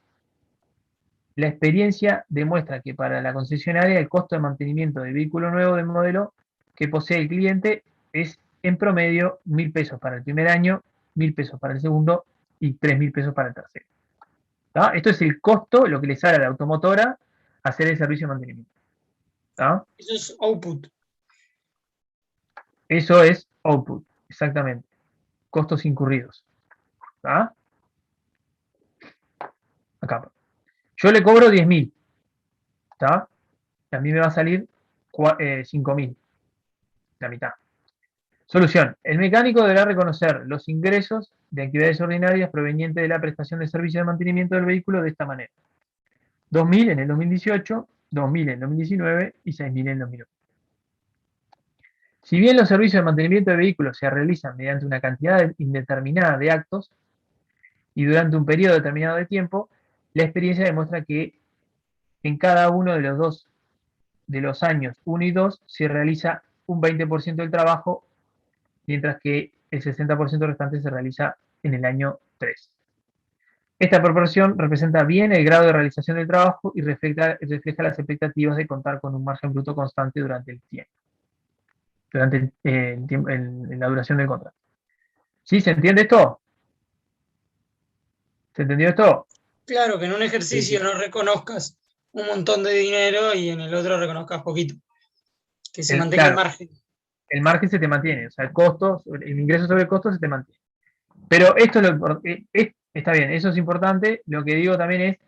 La experiencia demuestra que para la concesionaria el costo de mantenimiento del vehículo nuevo del modelo que posee el cliente es en promedio 1.000 pesos para el primer año, 1.000 pesos para el segundo y 3.000 pesos para el tercero. ¿Tá? Esto es el costo, lo que le sale a la automotora hacer el servicio de mantenimiento. ¿Tá? Eso es output. Eso es output, exactamente. Costos incurridos. ¿Tá? Acá. Yo le cobro 10.000. ¿Está? A mí me va a salir 5.000. La mitad. Solución. El mecánico deberá reconocer los ingresos de actividades ordinarias provenientes de la prestación de servicio de mantenimiento del vehículo de esta manera. 2.000 en el 2018, 2.000 en el 2019 y 6.000 en el 2008. Si bien los servicios de mantenimiento de vehículos se realizan mediante una cantidad indeterminada de actos y durante un periodo determinado de tiempo, la experiencia demuestra que en cada uno de los años 1 y 2 se realiza un 20% del trabajo, mientras que el 60% restante se realiza en el año 3. Esta proporción representa bien el grado de realización del trabajo y refleja las expectativas de contar con un margen bruto constante durante el tiempo, durante en la duración del contrato. ¿Sí? ¿Se entiende esto? ¿Se entendió esto? Claro, que en un ejercicio no reconozcas un montón de dinero y en el otro reconozcas poquito. Que se mantenga el margen. El margen se te mantiene, o sea, el ingreso sobre el costo se te mantiene. Pero esto está bien, eso es importante. Lo que digo también es,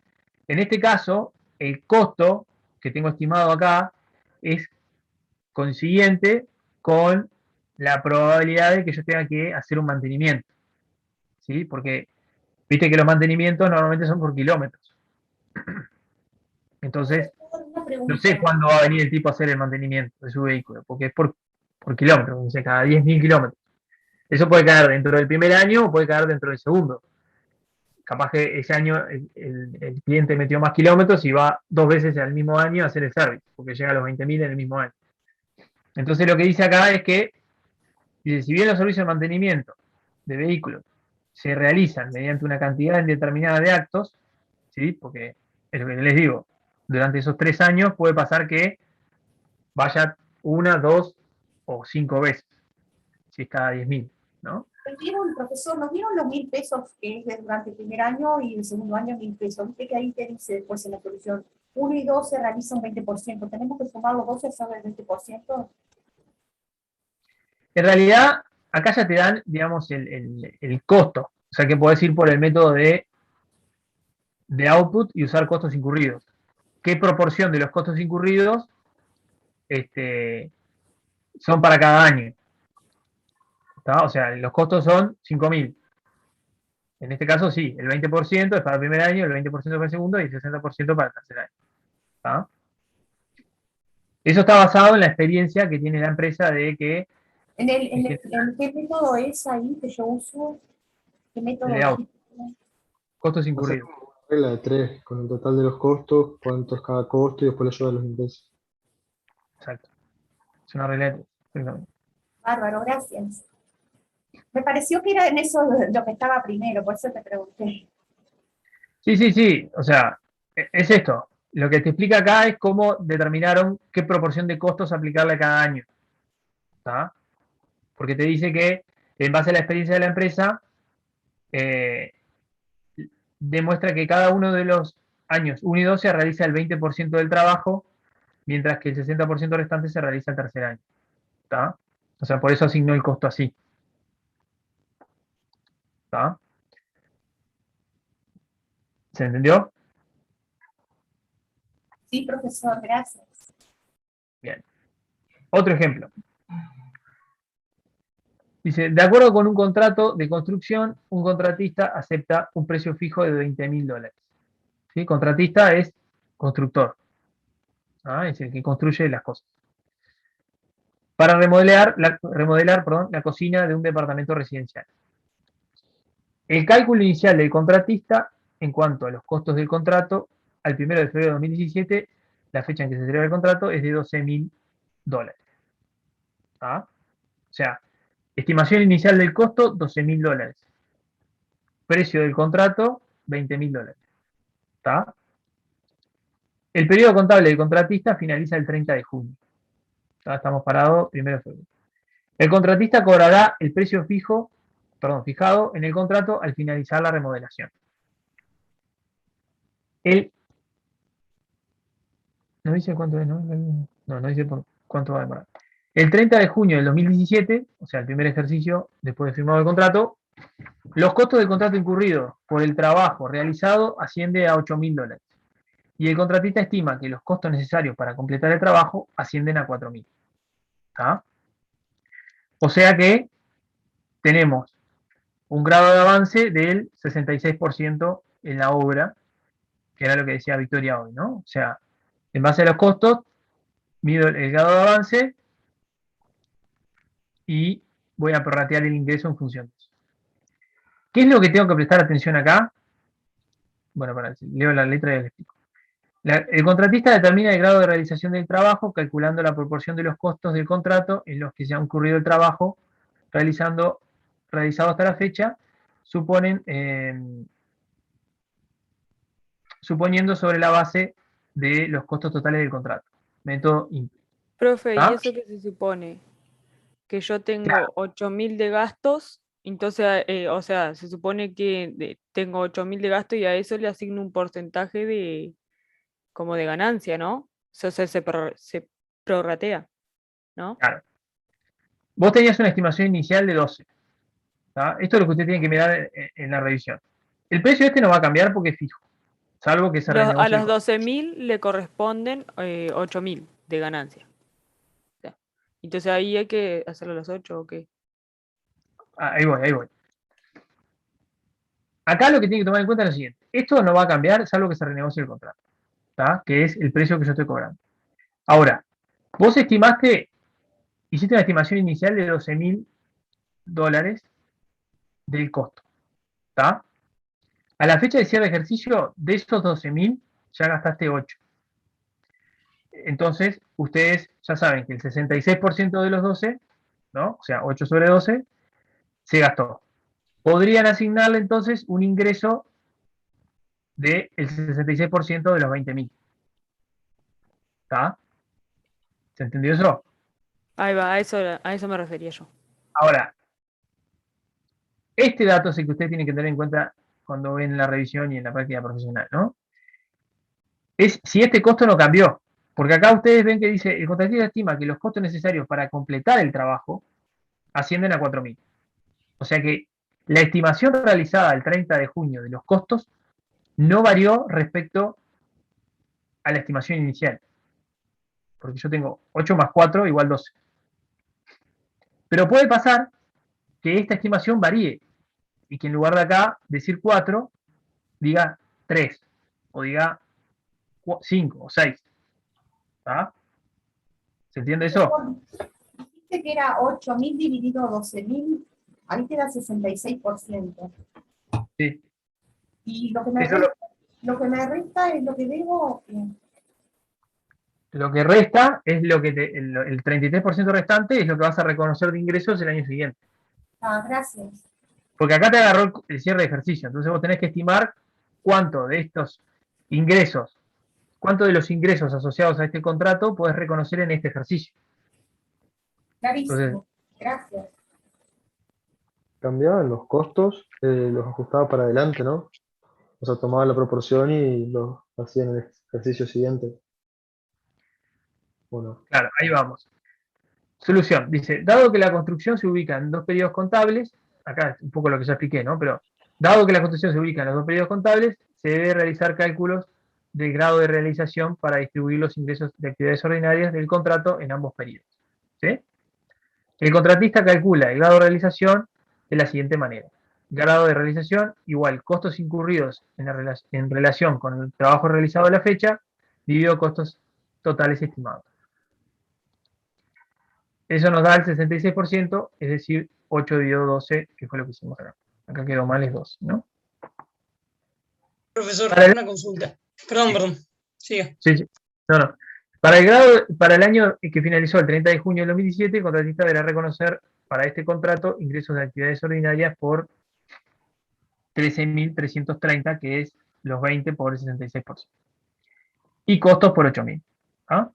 en este caso, el costo que tengo estimado acá es consiguiente con la probabilidad de que yo tenga que hacer un mantenimiento. ¿Sí? Porque viste que los mantenimientos normalmente son por kilómetros. Entonces, no sé cuándo va a venir el tipo a hacer el mantenimiento de su vehículo, porque es por kilómetros, no sé, cada 10.000 kilómetros. Eso puede caer dentro del primer año o puede caer dentro del segundo. Capaz que ese año el cliente metió más kilómetros y va 2 veces al mismo año a hacer el service, porque llega a los 20.000 en el mismo año. Entonces lo que dice acá es que, dice, si bien los servicios de mantenimiento de vehículos se realizan mediante una cantidad indeterminada de actos, ¿sí? Porque es lo que les digo, durante esos 3 años puede pasar que vaya 1, 2 o 5 veces, si es cada 10.000, ¿no? Profesor, nos dieron los 1.000 pesos que es durante el primer año y el segundo año 1.000 pesos. Viste que ahí te dice después en la solución, 1 y 2 se realiza un 20%. ¿Tenemos que sumar los 12 sobre el 20%? En realidad, acá ya te dan, digamos, el costo. O sea que podés ir por el método de output y usar costos incurridos. ¿Qué proporción de los costos incurridos son para cada año? ¿Está? O sea, los costos son 5.000. En este caso, sí, el 20% es para el primer año, el 20% para el segundo y el 60% para el tercer año. ¿Está? Eso está basado en la experiencia que tiene la empresa de que... ¿Qué método es ahí que yo uso? ¿Qué método? Costos incurridos. Regla de 3, con el total de los costos, cuánto es cada costo y después lo lleva a los ingresos. Exacto. Es una regla de 3. Bárbaro, gracias. Me pareció que era en eso lo que estaba primero, por eso te pregunté. Sí. O sea, es esto. Lo que te explica acá es cómo determinaron qué proporción de costos aplicarle a cada año. ¿Está? Porque te dice que, en base a la experiencia de la empresa, demuestra que cada uno de los años 1 y 2 se realiza el 20% del trabajo, mientras que el 60% restante se realiza el tercer año. ¿Está? O sea, por eso asignó el costo así. ¿Está? ¿Se entendió? Sí, profesor, gracias. Bien. Otro ejemplo. Dice, de acuerdo con un contrato de construcción, un contratista acepta un precio fijo de $20.000. ¿Sí? Contratista es constructor. Es el que construye las cosas. Para remodelar la cocina de un departamento residencial. El cálculo inicial del contratista en cuanto a los costos del contrato al 1 de febrero de 2017, la fecha en que se celebra el contrato, es de $12.000. O sea, estimación inicial del costo, $12.000. precio del contrato, $20.000. ¿Está? El periodo contable del contratista finaliza el 30 de junio. ¿Está? Estamos parados 1 de febrero. El contratista cobrará el precio fijado en el contrato al finalizar la remodelación. No dice cuánto es, ¿no? No dice por cuánto va a demorar. El 30 de junio del 2017, o sea, el primer ejercicio después de firmado el contrato, los costos del contrato incurridos por el trabajo realizado asciende a $8.000. Y el contratista estima que los costos necesarios para completar el trabajo ascienden a $4.000. ¿Está? O sea que tenemos un grado de avance del 66% en la obra, que era lo que decía Victoria hoy, ¿no? O sea, en base a los costos, mido el grado de avance y voy a prorratear el ingreso en función de eso. ¿Qué es lo que tengo que prestar atención acá? Bueno, leo la letra y les explico. El contratista determina el grado de realización del trabajo calculando la proporción de los costos del contrato en los que se ha incurrido el trabajo realizado hasta la fecha, suponiendo sobre la base de los costos totales del contrato. Método IMPE. Profe, ¿y ¿Ah? eso qué se supone? Que yo tengo Claro. 8.000 de gastos, entonces, o sea, se supone que tengo 8.000 de gastos y a eso le asigno un porcentaje como de ganancia, ¿no? O sea, se prorratea, ¿no? Claro. Vos tenías una estimación inicial de 12. ¿Tá? Esto es lo que usted tiene que mirar en la revisión. El precio no va a cambiar porque es fijo, salvo que se A renegocie. los 12.000 le corresponden 8.000 de ganancia. O sea, entonces ahí hay que hacerlo a los 8 o qué. Ahí voy. Acá lo que tiene que tomar en cuenta es lo siguiente. Esto no va a cambiar salvo que se renegocie el contrato, ¿tá? Que es el precio que yo estoy cobrando. Ahora, vos hiciste una estimación inicial de $12.000 del costo, ¿tá? A la fecha de cierre de ejercicio, de esos 12.000, ya gastaste 8. Entonces, ustedes ya saben que el 66% de los 12, ¿no? O sea, 8 sobre 12, se gastó. Podrían asignarle entonces un ingreso del 66% de los 20.000. ¿Está? ¿Se entendió eso? Ahí va, a eso me refería yo. Ahora, este dato es el que usted tiene que tener en cuenta cuando ven la revisión y en la práctica profesional, ¿no? Es si este costo no cambió. Porque acá ustedes ven que dice, el contratista estima que los costos necesarios para completar el trabajo ascienden a 4.000. O sea que la estimación realizada el 30 de junio de los costos no varió respecto a la estimación inicial. Porque yo tengo 8 más 4 igual 12. Pero puede pasar que esta estimación varíe y que en lugar de acá decir 4, diga 3 o diga 5 o 6. ¿Está? ¿Se entiende eso? Dijiste que era 8.000 dividido 12.000, ahí te da 66%. Sí. Y lo que me resta es lo que debo. Lo que resta es lo que el 33% restante es lo que vas a reconocer de ingresos el año siguiente. Gracias. Porque acá te agarró el cierre de ejercicio, entonces vos tenés que estimar cuánto de estos ingresos, cuánto de los ingresos asociados a este contrato podés reconocer en este ejercicio. Clarísimo. Entonces, gracias. Cambiaban los costos, los ajustaba para adelante, ¿no? O sea, tomaba la proporción y los hacía en el ejercicio siguiente. Bueno, claro, ahí vamos. Solución, dice, dado que la construcción se ubica en 2 periodos contables, acá es un poco lo que ya expliqué, ¿no? Pero dado que la construcción se ubica en los 2 periodos contables, se debe realizar cálculos del grado de realización para distribuir los ingresos de actividades ordinarias del contrato en ambos periodos. ¿Sí? El contratista calcula el grado de realización de la siguiente manera. Grado de realización igual costos incurridos en relación con el trabajo realizado a la fecha, dividido costos totales estimados. Eso nos da el 66%, es decir, 8 dividido 12, que fue lo que hicimos acá. Acá quedó mal, es 12, ¿no? Profesor, Para una consulta. Perdón. Siga. Sí. No. Para el año que finalizó el 30 de junio del 2017, el contratista deberá reconocer para este contrato ingresos de actividades ordinarias por 13.330, que es los 20 por el 66%. Y costos por 8.000. ¿Ah?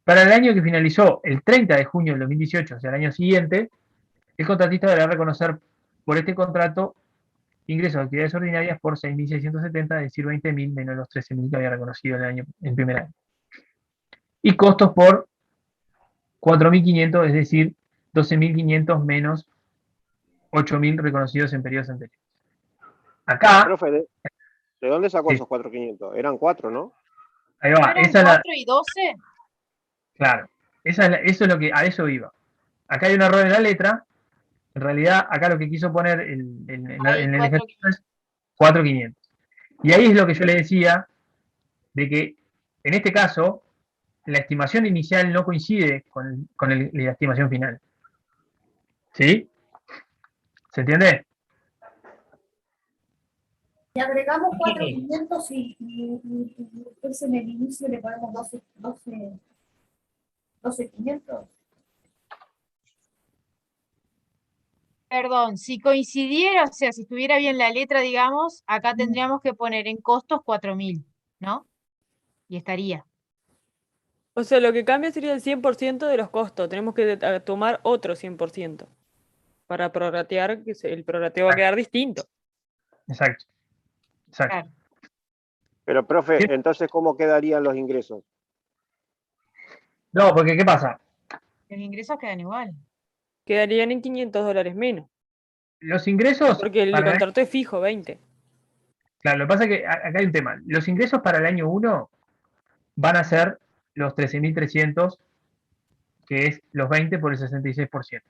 Para el año que finalizó el 30 de junio del 2018, o sea, el año siguiente, el contratista deberá reconocer por este contrato ingresos de actividades ordinarias por 6.670, es decir, 20.000 menos los 13.000 que había reconocido en primer año. Y costos por 4.500, es decir, 12.500 menos 8.000 reconocidos en periodos anteriores. Acá, Profe, ¿de dónde sacó sí, esos 4.500? Eran 4, ¿no? ahí ¿No va, eran esa es la, 4 y 12? claro, eso es lo que, a eso iba. Acá hay un error en la letra, en realidad acá lo que quiso poner Hay en el 4. ejercicio es 4.500. Y ahí es lo que yo le decía, de que en este caso, la estimación inicial no coincide con la estimación final. ¿Sí? ¿Se entiende? Y agregamos 4.500 y después en el inicio le ponemos 12.500. Perdón, si coincidiera, o sea, si estuviera bien la letra, digamos, acá tendríamos que poner en costos 4.000, ¿no? Y estaría. O sea, lo que cambia sería el 100% de los costos. Tenemos que tomar otro 100% para prorratear, que el prorrateo va a quedar distinto. Exacto. Exacto. Claro. Pero, profe, Sí. entonces, ¿cómo quedarían los ingresos? No, porque ¿qué pasa? Los ingresos quedan igual. Quedarían en $500 menos. Los ingresos Porque el para el año, contrato es fijo, 20. claro, lo que pasa es que acá hay un tema. Los ingresos para el año 1 van a ser los 13.300, que es los 20 por el 66%.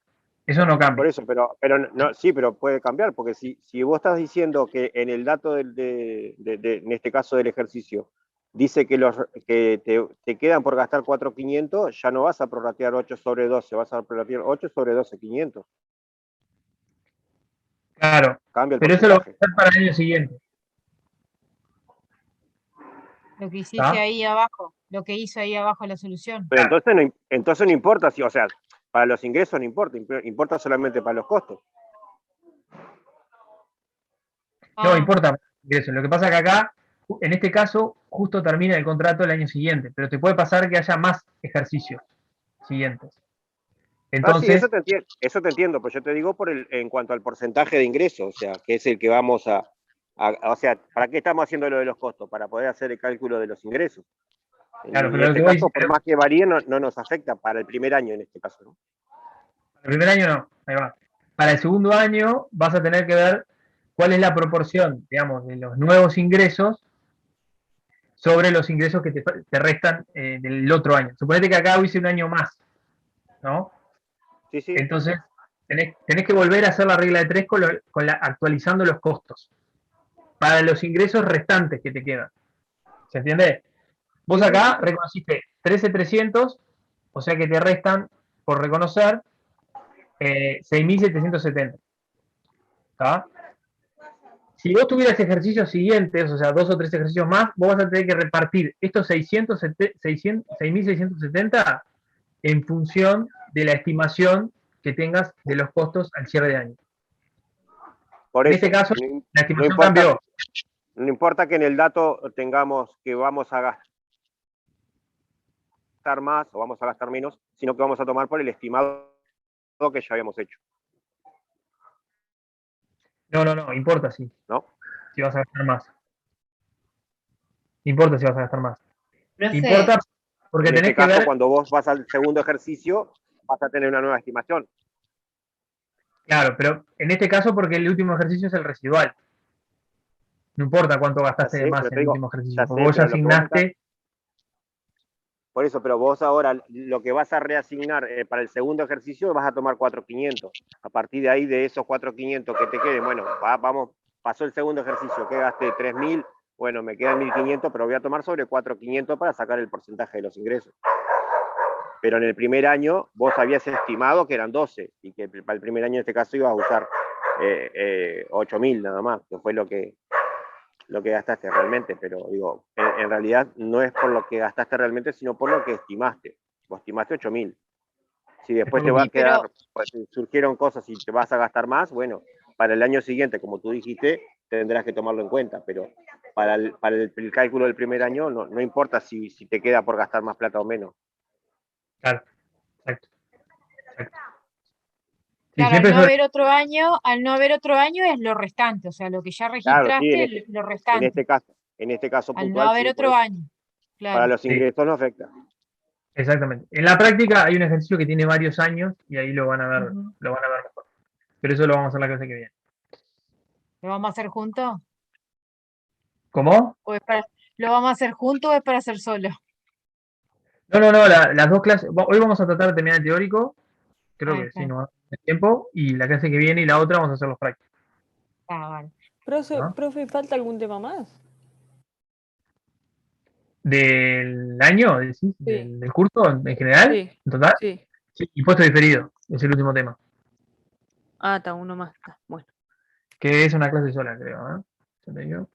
Eso no Por cambia. eso, pero no, sí, pero puede cambiar, porque si vos estás diciendo que en el dato en este caso del ejercicio, dice que te quedan por gastar 4.500, ya no vas a prorratear 8 sobre 12, vas a prorratear 8 sobre 12.500. Claro, Cambia el pero eso lo va a porcentaje. hacer para el año siguiente. Lo que hiciste ¿Está? ahí abajo, lo que hizo ahí abajo la solución. Pero entonces no importa, o sea, para los ingresos no importa, importa solamente para los costos. No Ah, importa eso. Lo que pasa es que acá, en este caso, justo termina el contrato el año siguiente, pero te puede pasar que haya más ejercicios siguientes. Ah, sí, Entonces, eso te entiendo, pues yo te digo en cuanto al porcentaje de ingresos, o sea, que es el que vamos o sea, ¿para qué estamos haciendo lo de los costos? Para poder hacer el cálculo de los ingresos. claro, En pero lo que este voy caso, por más que varíe, no nos afecta para el primer año en este caso, ¿no? el primer año no, ahí va. Para el segundo año vas a tener que ver cuál es la proporción, digamos, de los nuevos ingresos sobre los ingresos que te restan del otro año. Suponete que acá hubiese un año más, ¿no? Sí, sí. Entonces, tenés que volver a hacer la regla de 3 actualizando los costos para los ingresos restantes que te quedan. ¿Se entiende? Vos Sí, sí, acá sí. reconociste 13.300, o sea que te restan, por reconocer, 6.770. ¿Está? Si vos tuvieras ejercicios siguientes, o sea, 2 o 3 ejercicios más, vos vas a tener que repartir estos 6.670 en función de la estimación que tengas de los costos al cierre de año. Por En este eso, caso, la no estimación cambió. importa que en el dato tengamos que vamos a gastar más o vamos a gastar menos, sino que vamos a tomar por el estimado que ya habíamos hecho, No, importa si ¿no? vas a gastar más. Importa si vas a gastar más. Profe, Importa porque En este tenés que caso, ver, cuando vos vas al segundo ejercicio, vas a tener una nueva estimación. claro, pero en este caso porque el último ejercicio es el residual. No importa cuánto Ya gastaste de sé, más pero en te el digo, último ejercicio, ya porque sé, vos ya pero lo que vos me estás, asignaste, por eso, pero vos ahora lo que vas a reasignar para el segundo ejercicio vas a tomar 4.500. A partir de ahí, de esos 4.500 que te queden, bueno, vamos, pasó el segundo ejercicio, que gasté 3.000, bueno, me quedan 1.500, pero voy a tomar sobre 4.500 para sacar el porcentaje de los ingresos. Pero en el primer año vos habías estimado que eran 12 y que para el primer año en este caso ibas a usar 8.000 nada más, que fue lo que gastaste realmente, pero digo, en realidad no es por lo que gastaste realmente, sino por lo que estimaste. Vos estimaste 8.000. Si después te va a pero quedar, pues, surgieron cosas y te vas a gastar más, bueno, para el año siguiente, como tú dijiste, tendrás que tomarlo en cuenta, pero para el cálculo del primer año no importa si te queda por gastar más plata o menos. Claro, exacto. Exacto. Sí, Claro, siempre al no haber otro año es lo restante, o sea, lo que ya Claro, sí, registraste, lo restante. en este caso Al no puntual, haber sí, por otro eso. año, Para claro. los Sí. ingresos no afecta. Exactamente. En la práctica hay un ejercicio que tiene varios años y ahí lo van a ver, Ujú. lo van a ver mejor. Pero eso lo vamos a hacer la clase que viene. ¿Lo vamos a hacer juntos? ¿Cómo? ¿Lo vamos a hacer juntos o es para hacer solo? No, las dos clases. Hoy vamos a tratar de terminar el teórico, creo Ahí que sí, está. no va a tener tiempo, y la clase que viene y la otra vamos a hacer los prácticos. Ah, vale. ¿No? Profe, ¿falta algún tema más? ¿Del año, decís? Sí. ¿Del curso en general? Sí, ¿En total? sí. Sí, impuesto diferido, es el último tema. Ah, está, uno más. Está, bueno. Que es una clase sola, creo, ¿eh? Yo te digo.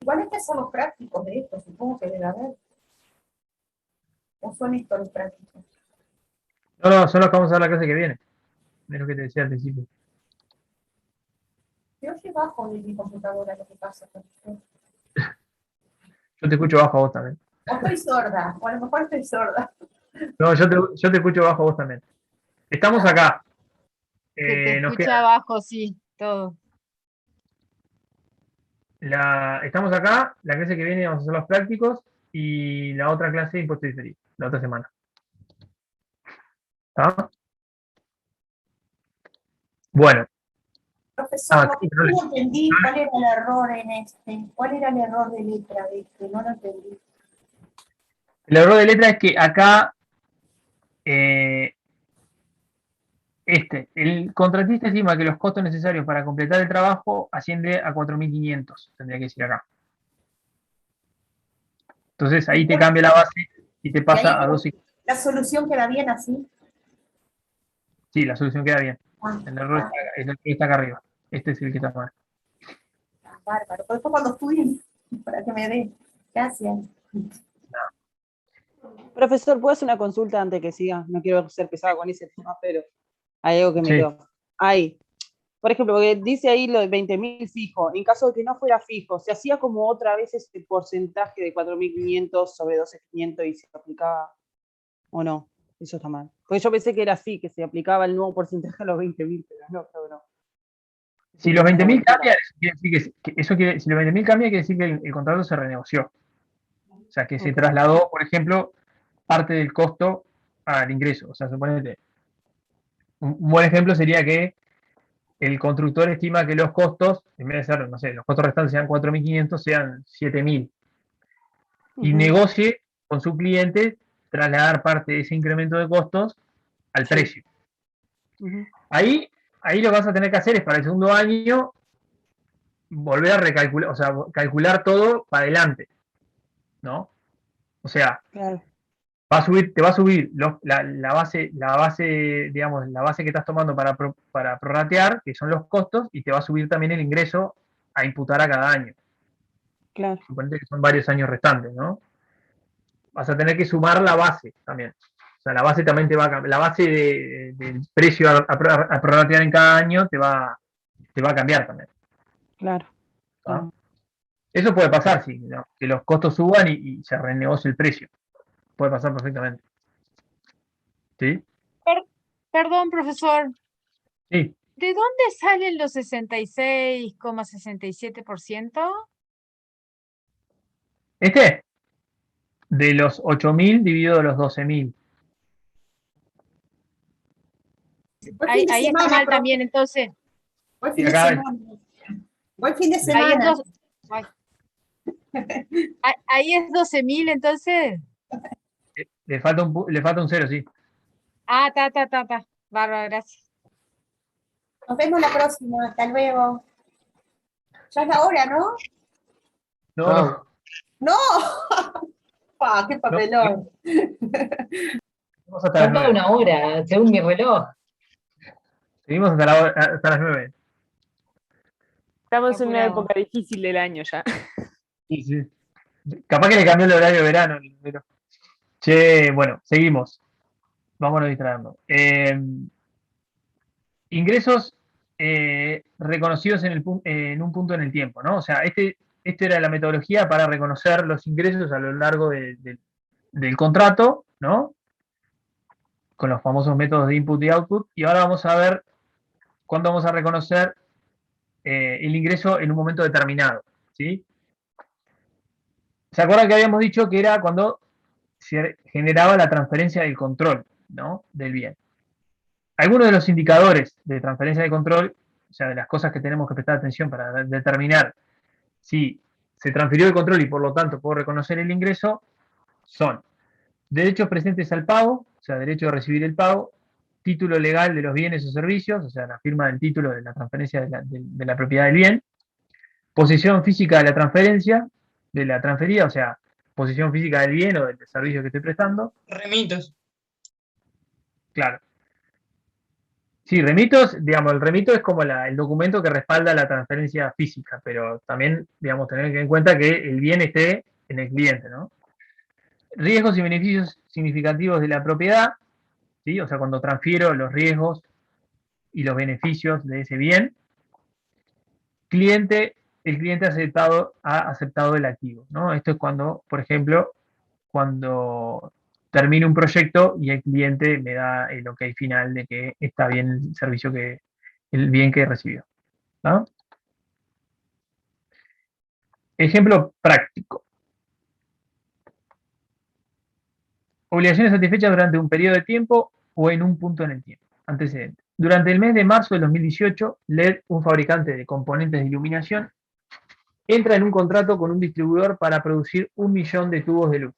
Igual estos son los prácticos de esto, supongo que debe haber. ¿O son estos los prácticos? No, son los que vamos a ver la clase que viene. Es lo que te decía al principio. Yo oye bajo de mi computadora lo que pasa con usted. Yo te escucho bajo a vos también. O estoy sorda, o a lo mejor estoy sorda. No, yo te escucho bajo a vos también. Estamos acá. Se te Nos escucha queda abajo, sí, todo. estamos acá, la clase que viene vamos a hacer los prácticos y la otra clase de impuesto diferido, la otra semana. ¿Está? Bueno. Profesor, Sí, no entendí cuál era el error en este. ¿Cuál era el error de letra de este? No lo entendí. el error de letra es que acá el contratista estima que los costos necesarios para completar el trabajo asciende a 4.500, tendría que decir acá. Entonces ahí te cambia la base y te Y ahí pasa a 12. la solución queda bien así. Sí, la solución queda bien. Ah, El error está acá arriba. Este es el que está mal. bárbaro. Por eso cuando estudien, para que me dé. Gracias. Profesor, ¿puedo hacer una consulta antes que siga? No quiero ser pesada con ese tema, pero hay algo que me Sí. quedó. Ahí, por ejemplo, porque dice ahí lo de 20.000 fijo. En caso de que no fuera fijo, ¿se hacía como otra vez ese porcentaje de 4.500 sobre 12.500 y se aplicaba o no? Eso está mal. Porque yo pensé que era así, que se aplicaba el nuevo porcentaje a los 20.000, pero no, creo que no. Si los 20.000 cambian, si los 20.000 cambian, quiere decir que el contrato se renegoció. O sea, que se trasladó, por ejemplo, parte del costo al ingreso. O sea, suponete, un buen ejemplo sería que el constructor estima que los costos, en vez de ser, no sé, los costos restantes sean 4.500, sean 7.000. Y negocie con su cliente trasladar parte de ese incremento de costos al precio. Ahí lo que vas a tener que hacer es para el segundo año volver a recalcular, o sea, calcular todo para adelante, ¿no? O sea, claro, te va a subir la base, digamos, la base que estás tomando para prorratear, que son los costos, y te va a subir también el ingreso a imputar a cada año. claro. Suponete que son varios años restantes, ¿no? Vas a tener que sumar la base también. O sea, la base también te va a cambiar. La base del precio a prorratear en cada año te va a cambiar también. Claro. ¿Ah? Eso puede pasar, sí, ¿no? Que los costos suban y se renegocie el precio. Puede pasar perfectamente. ¿Sí? Perdón, profesor. Sí. ¿De dónde salen los 66,67%? De los 8.000 dividido los 12.000. Ahí está mal también, entonces. Buen fin de semana. Buen fin de semana. Ahí es 12.000, entonces. Le falta un cero, sí. Ah, ta. Bárbara, gracias. Nos vemos la próxima. Hasta luego. Ya es la hora, ¿no? No. ¡No! ¡Pah, qué papelón! Falta una hora, según mi reloj. Seguimos hasta las 9. Estamos en una época difícil del año ya. Sí. Capaz que le cambió el horario de verano. Pero... Che, bueno, seguimos. Vámonos distrayendo. Ingresos reconocidos en un punto en el tiempo, ¿no? O sea, esta era la metodología para reconocer los ingresos a lo largo del contrato, ¿no? Con los famosos métodos de input y output. Y ahora vamos a ver cuándo vamos a reconocer el ingreso en un momento determinado, ¿sí? ¿Se acuerdan que habíamos dicho que era cuando se generaba la transferencia del control, ¿no? Del bien. Algunos de los indicadores de transferencia de control, o sea, de las cosas que tenemos que prestar atención para determinar si se transfirió el control y por lo tanto puedo reconocer el ingreso, son derechos presentes al pago, o sea, derecho de recibir el pago, título legal de los bienes o servicios, o sea, la firma del título de la transferencia de la propiedad del bien, posición física de la transferencia, de la transferida, o sea, posición física del bien o del servicio que estoy prestando. Remitos. Claro. Sí, remitos, digamos, el remito es como el documento que respalda la transferencia física, pero también, digamos, tener en cuenta que el bien esté en el cliente, ¿no? Riesgos y beneficios significativos de la propiedad, ¿sí? O sea, cuando transfiero los riesgos y los beneficios de ese bien. El cliente ha aceptado el activo, ¿no? Esto es cuando, por ejemplo, cuando termino un proyecto y el cliente me da el ok final de que está bien el servicio el bien que recibió, ¿no? Ejemplo práctico. Obligaciones satisfechas durante un periodo de tiempo o en un punto en el tiempo. Antecedente. Durante el mes de marzo de 2018, LED, un fabricante de componentes de iluminación, entra en un contrato con un distribuidor para producir 1 millón de tubos de luz.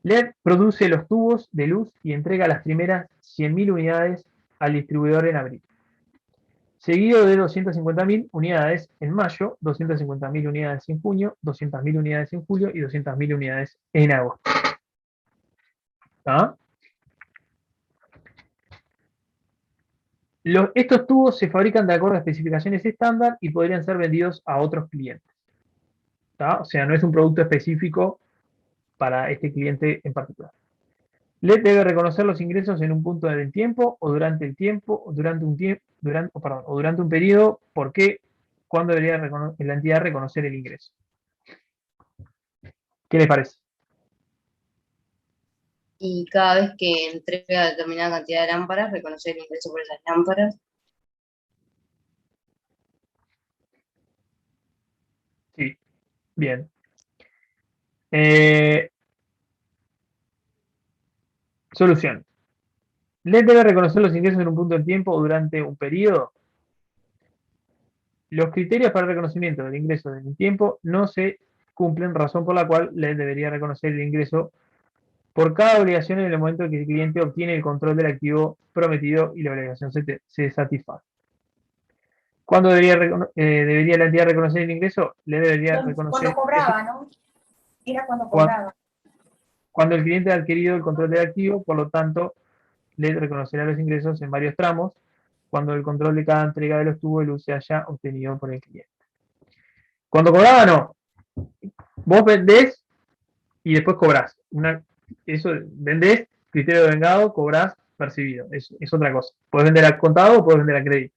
LED produce los tubos de luz y entrega las primeras 100.000 unidades al distribuidor en abril. Seguido de 250.000 unidades en mayo, 250.000 unidades en junio, 200.000 unidades en julio y 200.000 unidades en agosto. ¿Ah? Estos tubos se fabrican de acuerdo a especificaciones estándar y podrían ser vendidos a otros clientes. ¿Ah? O sea, no es un producto específico para este cliente en particular. LED debe reconocer los ingresos en un punto del tiempo o durante el tiempo, o durante un periodo. ¿Por qué? ¿Cuándo debería la entidad reconocer el ingreso? ¿Qué les parece? Y cada vez que entrega determinada cantidad de lámparas, reconocer el ingreso por esas lámparas. Sí, bien. Solución. LED debe reconocer los ingresos en un punto del tiempo o durante un periodo. Los criterios para el reconocimiento del ingreso en el tiempo no se cumplen, razón por la cual LED debería reconocer el ingreso por cada obligación en el momento en que el cliente obtiene el control del activo prometido y la obligación se satisface. ¿Cuándo debería la entidad reconocer el ingreso? Le debería reconocer Cuando cobraba, ¿no? Era cuando cobraba. Cuando el cliente ha adquirido el control del activo, por lo tanto, le reconocerá los ingresos en varios tramos cuando el control de cada entrega de los tubos de luz se haya obtenido por el cliente. Cuando cobraba, no. Vos vendés y después cobrás. Eso vendés, criterio de vengado, cobrás, percibido. Es otra cosa. Puedes vender a contado o puedes vender a crédito.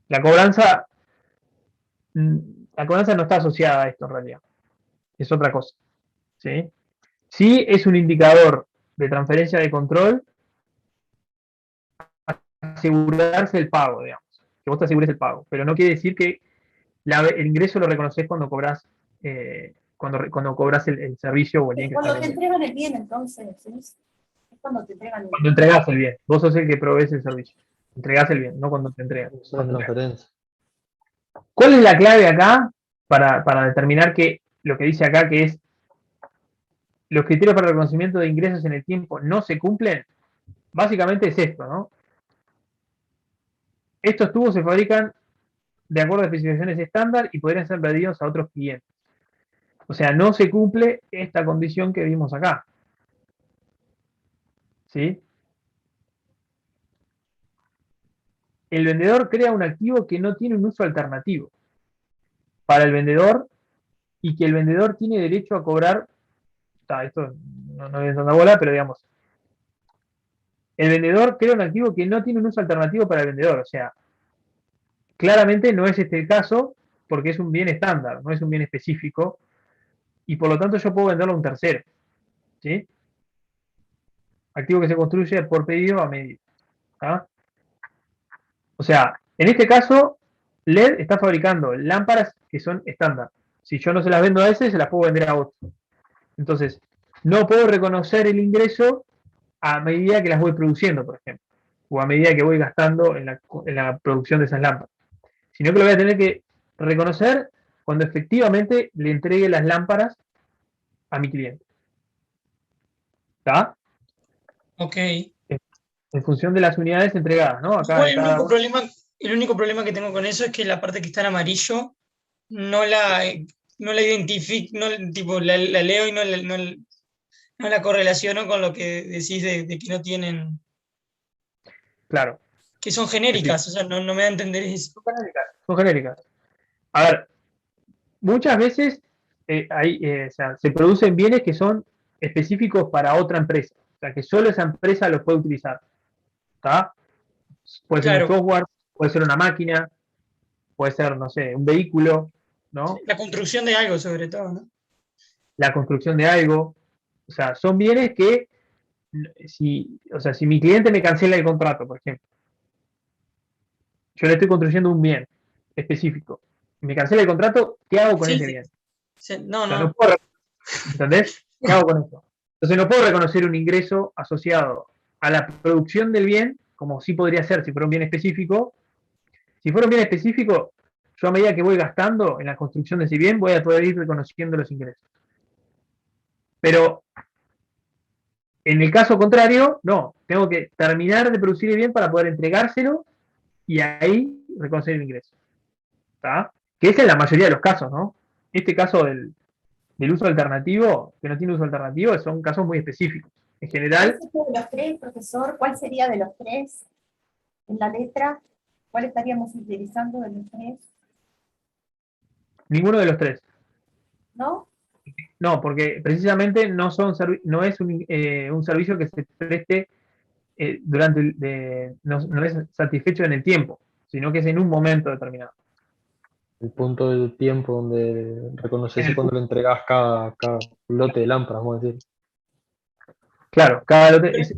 La cobranza no está asociada a esto en realidad. Es otra cosa. ¿Sí? Sí es un indicador de transferencia de control asegurarse el pago, digamos. Que vos te asegures el pago. Pero no quiere decir que el ingreso lo reconoces cuando cobras cuando cobras el servicio o el bien que Cuando estás te vendiendo. entregan el bien, entonces, ¿sí? Es cuando te entregan el Cuando entregas el bien. Vos sos el que provees el servicio. Entregás el bien, no cuando te entregan. Es una transferencia. ¿Cuál es la clave acá para determinar que lo que dice acá, que es los criterios para el reconocimiento de ingresos en el tiempo no se cumplen? Básicamente es esto, ¿no? Estos tubos se fabrican de acuerdo a especificaciones estándar y podrían ser vendidos a otros clientes. O sea, no se cumple esta condición que vimos acá. ¿Sí? El vendedor crea un activo que no tiene un uso alternativo para el vendedor y que el vendedor tiene derecho a cobrar. Esto no es tanta bola, pero digamos, el vendedor crea un activo que no tiene un uso alternativo para el vendedor. O sea, claramente no es este el caso porque es un bien estándar, no es un bien específico, y por lo tanto yo puedo venderlo a un tercero. ¿Sí? Activo que se construye por pedido a medida. ¿Ah? O sea, en este caso, LED está fabricando lámparas que son estándar. Si yo no se las vendo a ese, se las puedo vender a otro. Entonces, no puedo reconocer el ingreso a medida que las voy produciendo, por ejemplo, o a medida que voy gastando en la producción de esas lámparas, sino que lo voy a tener que reconocer cuando efectivamente le entregue las lámparas a mi cliente. ¿Está? Ok. En función de las unidades entregadas, ¿no? Acá Igual en cada uno. el único problema que tengo con eso es que la parte que está en amarillo no la identifico, tipo, la leo y no la correlaciono con lo que decís de que no tienen, Claro. que son Es decir, genéricas, o sea, no me da a entender eso. son genéricas. A ver, muchas veces o sea, se producen bienes que son específicos para otra empresa, o sea, que solo esa empresa los puede utilizar. ¿Está? Puede ser un Claro, software, puede ser una máquina, puede ser, no sé, un vehículo, ¿no? la construcción de algo sobre todo, ¿no? La construcción de algo. O sea, son bienes que, o sea, si mi cliente me cancela el contrato, por ejemplo, yo le estoy construyendo un bien específico, me cancela el contrato, ¿qué hago con Sí, ese bien? no, O sea, no no. puedo, ¿entendés? ¿Qué hago con eso? Entonces no puedo reconocer un ingreso asociado a la producción del bien, como sí podría ser si fuera un bien específico. Si fuera un bien específico, yo a medida que voy gastando en la construcción de ese bien, voy a poder ir reconociendo los ingresos. Pero en el caso contrario, no, tengo que terminar de producir el bien para poder entregárselo y ahí reconocer el ingreso. ¿Está? Que esa es la mayoría de los casos, ¿no? Este caso del uso alternativo, que no tiene uso alternativo, son casos muy específicos. En ¿Cuál general, sería de los tres, profesor? ¿Cuál sería de los tres en la letra? ¿Cuál estaríamos utilizando de los tres? ninguno de los tres. ¿No? No, porque precisamente no es un servicio que se preste no es satisfecho en el tiempo, sino que es en un momento determinado. El punto del tiempo donde reconoces En es el, cuando le entregas cada lote de lámparas, vamos a decir. claro,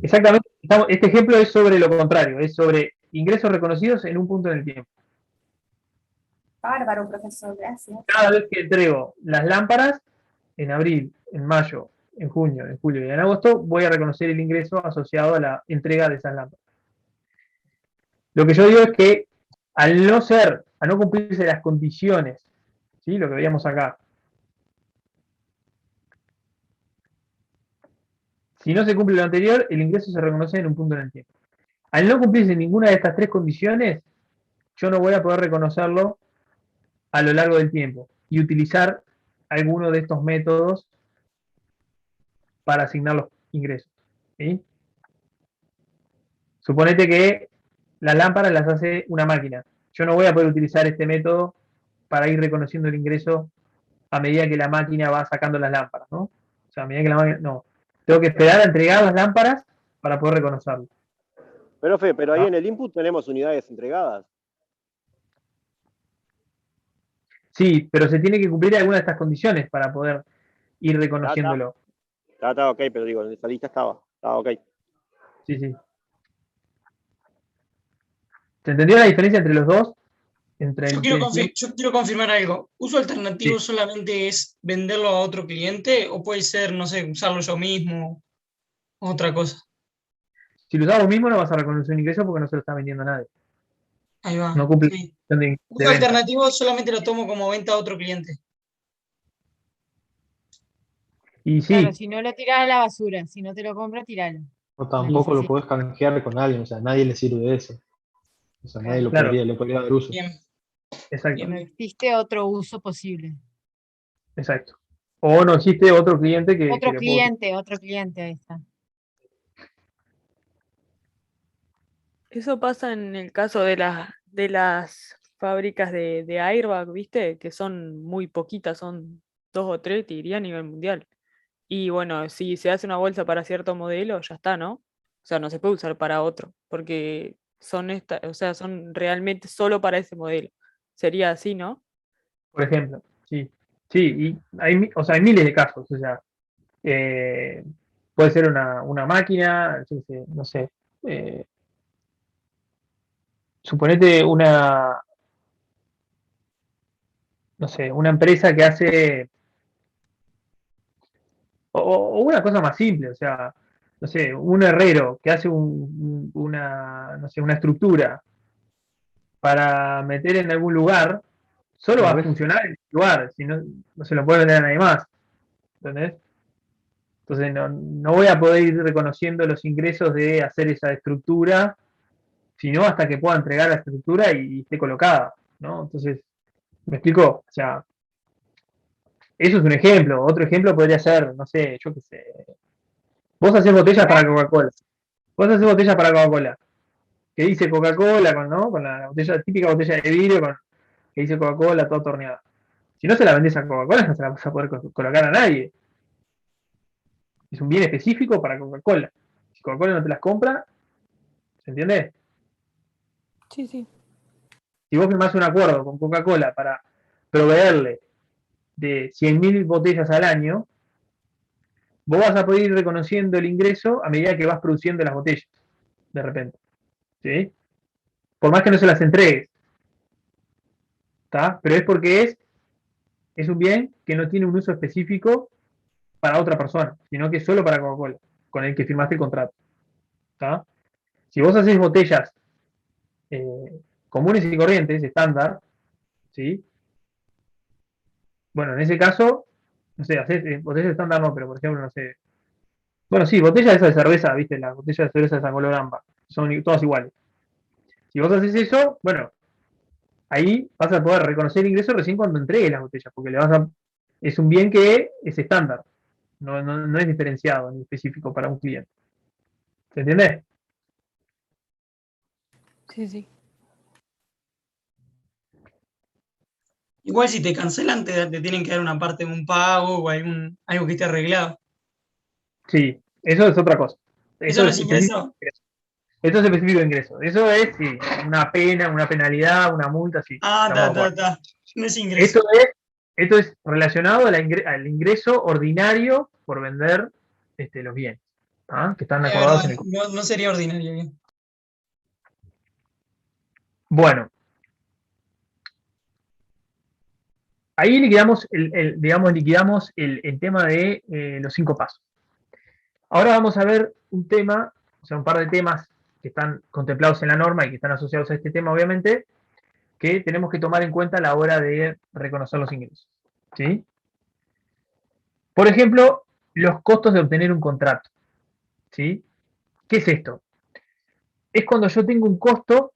exactamente. Este ejemplo es sobre lo contrario, es sobre ingresos reconocidos en un punto en el tiempo. Bárbaro, profesor, gracias. Cada vez que entrego las lámparas, en abril, en mayo, en junio, en julio y en agosto, voy a reconocer el ingreso asociado a la entrega de esas lámparas. Lo que yo digo es que al no cumplirse las condiciones, ¿sí? Lo que veíamos acá, si no se cumple lo anterior, el ingreso se reconoce en un punto en el tiempo. Al no cumplirse ninguna de estas tres condiciones, yo no voy a poder reconocerlo a lo largo del tiempo y utilizar alguno de estos métodos para asignar los ingresos. ¿Sí? Suponete que las lámparas las hace una máquina. Yo no voy a poder utilizar este método para ir reconociendo el ingreso a medida que la máquina va sacando las lámparas, ¿no? O sea, a medida que la máquina. No. Tengo que esperar a entregar las lámparas para poder reconocerlo. Pero ahí ¿Ah? en el input tenemos unidades entregadas. Sí, pero se tiene que cumplir alguna de estas condiciones para poder ir reconociéndolo. Está ok, pero digo, en esa lista estaba ok. Sí, sí. ¿Se entendió la diferencia entre los dos? Entre Yo el quiero, que decía. yo quiero confirmar algo. ¿Uso alternativo Sí. solamente es venderlo a otro cliente o puede ser, no sé, usarlo yo mismo o otra cosa? Si lo usamos mismo, no vas a reconocer un ingreso porque no se lo está vendiendo a nadie. Ahí va. No cumple Sí. la condición de Uso venta. alternativo solamente lo tomo como venta a otro cliente. Y Claro, sí, si no lo tirás a la basura, si no te lo compra, tiralo. O No tampoco lo necesitas. podés canjear con alguien, o sea, nadie le sirve eso. O sea, nadie Claro, claro, le podría dar uso. Bien, exacto, bien, no bien. existe otro uso posible. exacto. O no existe otro cliente que le pueda utilizar. Otro cliente, ahí está. Eso pasa en el caso de las fábricas de airbag, ¿viste? Que son muy poquitas, son 2 o 3, te diría, a nivel mundial. Y bueno, si se hace una bolsa para cierto modelo, ya está, ¿no? sea, no se puede usar para otro, porque o sea, son realmente solo para ese modelo. Sería así, ¿no? Por ejemplo, sí. Sí, y o sea, hay miles de casos. O sea, puede ser una máquina, yo qué sé, no sé. Suponete no sé, una empresa que hace, o una cosa más simple, o sea, no sé, un herrero que hace no sé, una estructura para meter en algún lugar, solo va a funcionar en el lugar, si no, no se lo puede vender a nadie más. ¿Entendés? Entonces no voy a poder ir reconociendo los ingresos de hacer esa estructura, sino hasta que pueda entregar la estructura y esté colocada, ¿no? Entonces, ¿me explico? O sea, eso es un ejemplo. Otro ejemplo podría ser, no sé, yo qué sé. Vos haces botellas para Coca-Cola. Vos haces botellas para Coca-Cola. Que dice Coca-Cola, ¿no? Con la botella, típica botella de vidrio que dice Coca-Cola, toda torneada. Si no se la vendés a Coca-Cola, no se la vas a poder colocar a nadie. Es un bien específico para Coca-Cola. Si Coca-Cola no te las compra, ¿se entiende? Sí, sí. Si vos firmás un acuerdo con Coca-Cola para proveerle de 100.000 botellas al año, vos vas a poder ir reconociendo el ingreso a medida que vas produciendo las botellas, de repente. ¿Sí? Por más que no se las entregues. ¿Está? Pero es porque es un bien que no tiene un uso específico para otra persona, sino que es solo para Coca-Cola, con el que firmaste el contrato. ¿Está? Si vos haces botellas comunes y corrientes, estándar, ¿sí? Bueno, en ese caso, no sé, haces botellas estándar no, pero por ejemplo, no sé. Bueno, sí, botellas esa de cerveza, ¿viste? Las botellas de cerveza de San color ámbar, son todas iguales. Si vos haces eso, bueno, ahí vas a poder reconocer el ingreso recién cuando entregues las botellas, porque es un bien que es estándar, no es diferenciado ni específico para un cliente. ¿Se entiende? Sí, sí. Igual si te cancelan, te tienen que dar una parte de un pago o algo que esté arreglado. Sí, eso es otra cosa. ¿Eso Eso no es es específico ingreso? de ingreso. Eso es específico de ingreso. Eso es, sí, una pena, una penalidad, una multa, sí. Ah, Estamos de acuerdo. No es ingreso. Esto es relacionado al ingreso ordinario por vender los bienes, ¿ah? Que están Es acordados verdad, en el contrato. no sería ordinario. Bien. Bueno, ahí liquidamos liquidamos el tema de los 5 pasos. Ahora vamos a ver un tema, o sea, un par de temas que están contemplados en la norma y que están asociados a este tema, obviamente, que tenemos que tomar en cuenta a la hora de reconocer los ingresos. ¿Sí? Por ejemplo, los costos de obtener un contrato. ¿Sí? ¿Qué es esto? Es cuando yo tengo un costo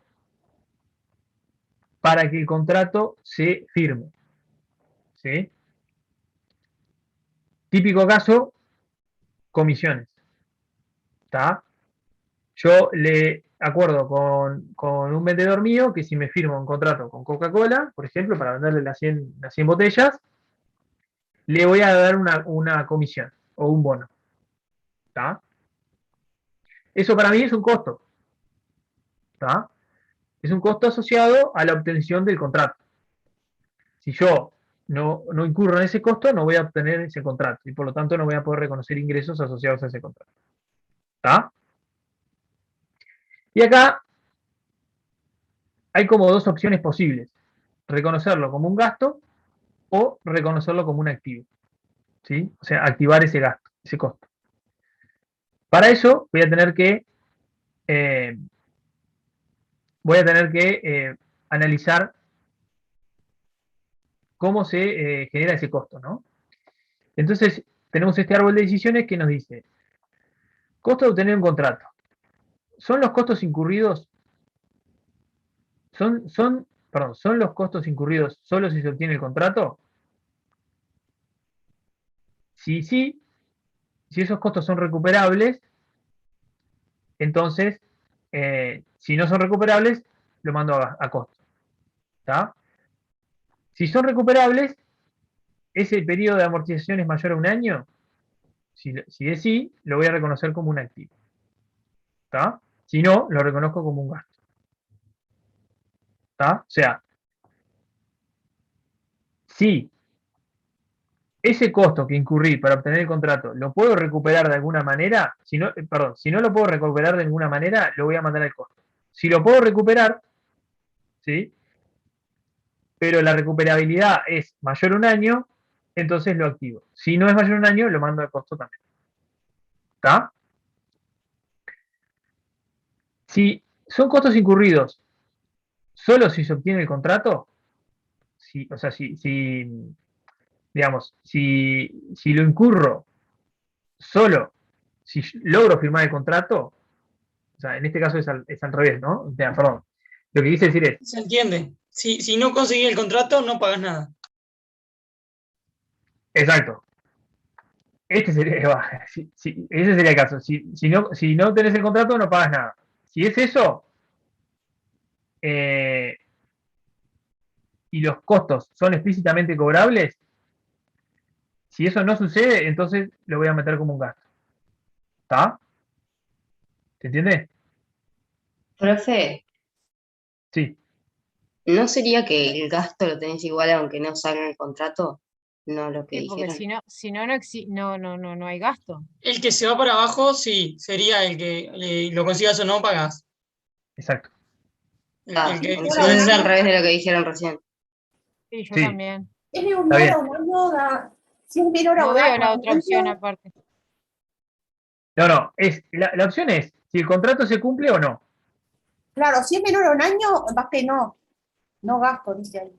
para que el contrato se firme. ¿Sí? Típico caso, comisiones. ¿Está? Yo le acuerdo con un vendedor mío que si me firma un contrato con Coca-Cola, por ejemplo, para venderle las 100 botellas, le voy a dar una comisión o un bono. ¿Está? Eso para mí es un costo. ¿Está? Es un costo asociado a la obtención del contrato. Si yo no incurro en ese costo, no voy a obtener ese contrato y por lo tanto no voy a poder reconocer ingresos asociados a ese contrato. ¿Está? Y acá hay como dos opciones posibles. Reconocerlo como un gasto o reconocerlo como un activo. ¿Sí? O sea, activar ese gasto, ese costo. Para eso voy a tener que analizar cómo se genera ese costo, ¿no? Entonces, tenemos este árbol de decisiones que nos dice, costo de obtener un contrato. ¿Son los costos incurridos? ¿Son los costos incurridos solo si se obtiene el contrato? Si sí, si esos costos son recuperables, entonces, si no son recuperables, lo mando a costo. ¿Está? Si son recuperables, ese periodo de amortización es mayor a un año. Si es sí, lo voy a reconocer como un activo. ¿Está? Si no, lo reconozco como un gasto. ¿Está? O sea, si ese costo que incurrí para obtener el contrato lo puedo recuperar de alguna manera, si no, perdón, si no lo puedo recuperar de ninguna manera, lo voy a mandar al costo. Si lo puedo recuperar, ¿sí? Pero la recuperabilidad es mayor a un año, entonces lo activo. Si no es mayor a un año, lo mando al costo también. ¿Está? Si son costos incurridos solo si se obtiene el contrato, o sea, digamos, si lo incurro solo si logro firmar el contrato, o sea, en este caso es al revés, ¿no? O sea, perdón. Lo que quise decir es, Se entiende. Si no conseguís el contrato, no pagas nada. exacto. Ese sería el caso. Si no tenés el contrato, no pagas nada. Si es eso, y los costos son explícitamente cobrables, si eso no sucede, entonces lo voy a meter como un gasto. ¿Está? ¿Se entiende? Profe, Sí. ¿no sería que el gasto lo tenés igual aunque no salga en el contrato? No lo que Sí, porque dijeron. no hay gasto. El que se va para abajo, sí, sería el que lo consigas o no pagas. Exacto. El que se Entonces vence es al al revés de lo que dijeron recién. Sí, yo Sí. también. Es de un Está bien. a un año, si es menor a No un veo año, la otra opción año, aparte. No, la opción es si el contrato se cumple o no. claro, si es menor a un año, vas que no gasto, dice ahí.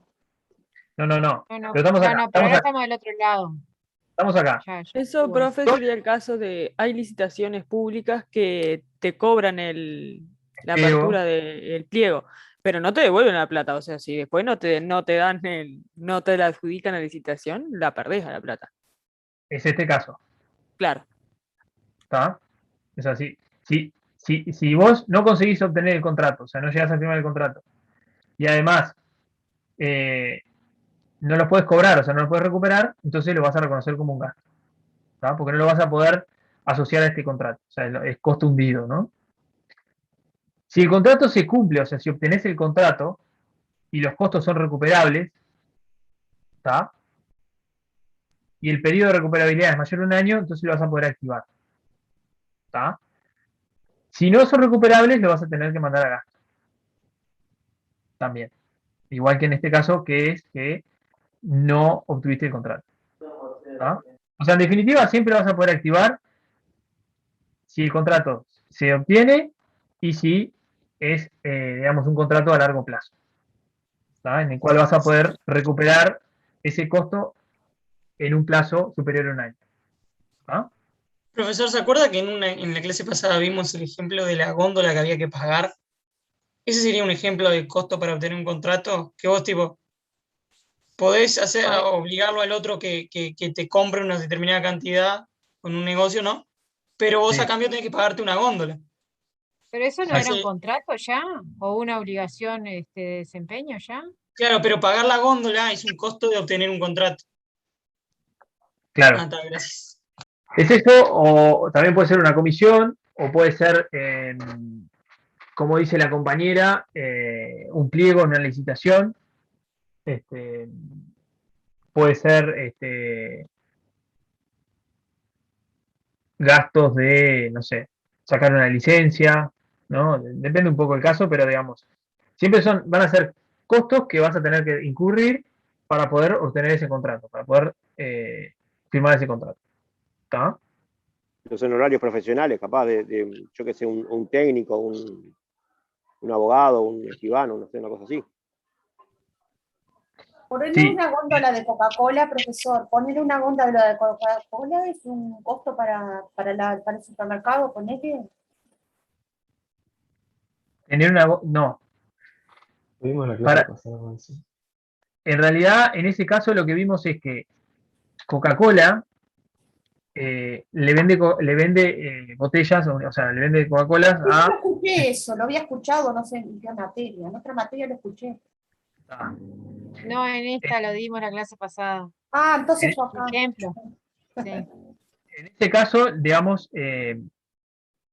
No. No, Pero estamos acá. pero ahora estamos del otro lado. Estamos acá. Ya, Eso, bueno. profe, sería el caso de, hay licitaciones públicas que te cobran la Pliego. apertura del pliego, pero no te devuelven la plata. O sea, si después no te dan no te la adjudican a la licitación, la perdés a la plata. Es este caso. Claro. ¿Está? Es así. Si vos no conseguís obtener el contrato, o sea, no llegás a firmar el contrato, y además no lo puedes cobrar, o sea, no lo puedes recuperar, entonces lo vas a reconocer como un gasto. ¿Está? Porque no lo vas a poder asociar a este contrato. O sea, es costo hundido, ¿no? Si el contrato se cumple, o sea, si obtenés el contrato y los costos son recuperables, ¿está? Y el periodo de recuperabilidad es mayor a un año, entonces lo vas a poder activar. ¿Está? Si no son recuperables, lo vas a tener que mandar a gasto. También. Igual que en este caso, que es que no obtuviste el contrato. ¿Está? O sea, en definitiva, siempre vas a poder activar si el contrato se obtiene y si es, digamos, un contrato a largo plazo. ¿Está? En el cual vas a poder recuperar ese costo en un plazo superior a un año. ¿Está? Profesor, ¿se acuerda que en la clase pasada vimos el ejemplo de la góndola que había que pagar? Ese sería un ejemplo de costo para obtener un contrato, que vos tipo podés obligarlo al otro que te compre una determinada cantidad con un negocio, ¿no? Pero vos Sí. a cambio tenés que pagarte una góndola. ¿Pero eso no era un Ese- contrato ya? ¿O una obligación de desempeño ya? claro, pero pagar la góndola es un costo de obtener un contrato. Claro. Ah, está, gracias. Es eso, o también puede ser una comisión, o puede ser, como dice la compañera, un pliego, una licitación. Puede ser gastos de, no sé, sacar una licencia, ¿no? Depende un poco del caso, pero digamos, siempre van a ser costos que vas a tener que incurrir para poder obtener ese contrato, para poder firmar ese contrato. ¿Está? Los honorarios profesionales, capaz de yo que sé, un técnico, un abogado, un escribano, no sé, una cosa así. Ponerle una góndola de Coca-Cola, profesor, ponerle una góndola de Coca-Cola es un costo para el supermercado, ponele. Tener una... No. Vimos la clase pasada. En realidad, en ese caso lo que vimos es que Coca-Cola le vende botellas, o sea, le vende Coca-Cola Yo a... no escuché eso, lo había escuchado, no sé en qué materia. En otra materia lo escuché. No, en esta lo dimos la clase pasada. Ah, entonces fue acá. Ejemplo. Sí. En este caso, digamos,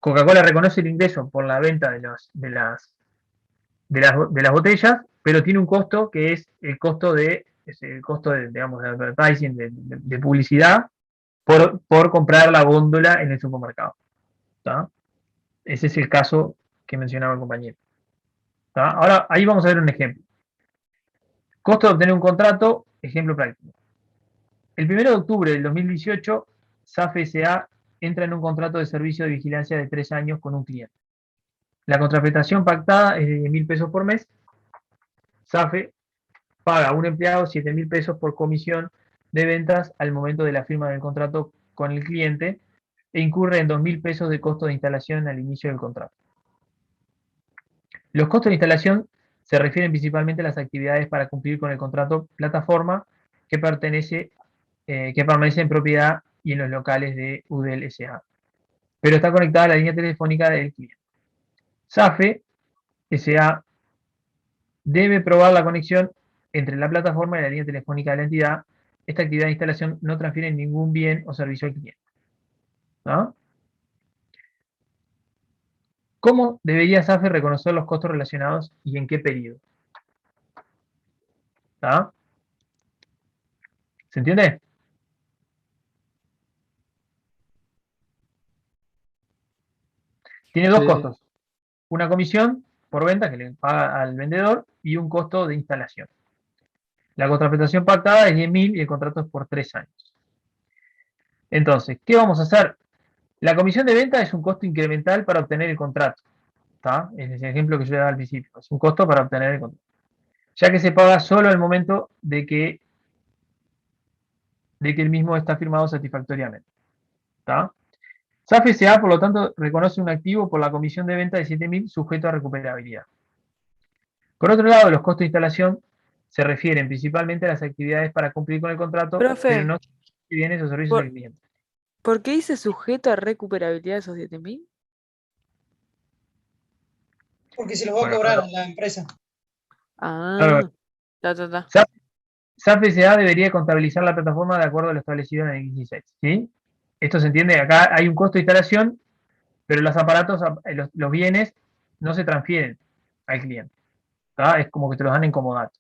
Coca-Cola reconoce el ingreso por la venta de las botellas, pero tiene un costo que es el costo digamos, de advertising, de publicidad, por comprar la góndola en el supermercado. ¿Tá? Ese es el caso que mencionaba el compañero. ¿Tá? Ahora, ahí vamos a ver un ejemplo. Costo de obtener un contrato, ejemplo práctico. El 1 de octubre del 2018, SAFE S.A. entra en un contrato de servicio de vigilancia de 3 años con un cliente. La contraprestación pactada es de 10.000 pesos por mes. SAFE paga a un empleado 7.000 pesos por comisión de ventas al momento de la firma del contrato con el cliente e incurre en 2.000 pesos de costo de instalación al inicio del contrato. Los costos de instalación se refieren principalmente a las actividades para cumplir con el contrato plataforma que permanece en propiedad y en los locales de UDEL S.A., pero está conectada a la línea telefónica del cliente. SAFE S.A. debe probar la conexión entre la plataforma y la línea telefónica de la entidad. Esta actividad de instalación no transfiere ningún bien o servicio al cliente. ¿No? ¿Cómo debería SAFE reconocer los costos relacionados y en qué periodo? ¿Ah? ¿Se entiende? Tiene dos costos. Una comisión por venta que le paga al vendedor y un costo de instalación. La contraprestación pactada es 10.000 y el contrato es por 3 años. Entonces, ¿qué vamos a hacer? La comisión de venta es un costo incremental para obtener el contrato. ¿Tá? Es el ejemplo que yo le daba al principio. Es un costo para obtener el contrato. Ya que se paga solo al momento de que el mismo está firmado satisfactoriamente. ¿Tá? SAFE S.A., por lo tanto, reconoce un activo por la comisión de venta de 7.000 sujeto a recuperabilidad. Por otro lado, los costos de instalación se refieren principalmente a las actividades para cumplir con el contrato, Profe, pero no bienes o servicios al cliente. ¿Por qué dice sujeto a recuperabilidad de esos 7.000? Porque se los va a cobrar a la empresa. Ah, claro. SAFE S.A. debería contabilizar la plataforma de acuerdo a lo establecido en el 16. ¿Sí? Esto se entiende, acá hay un costo de instalación, pero los aparatos, los bienes, no se transfieren al cliente. ¿Tá? Es como que te los dan en comodato.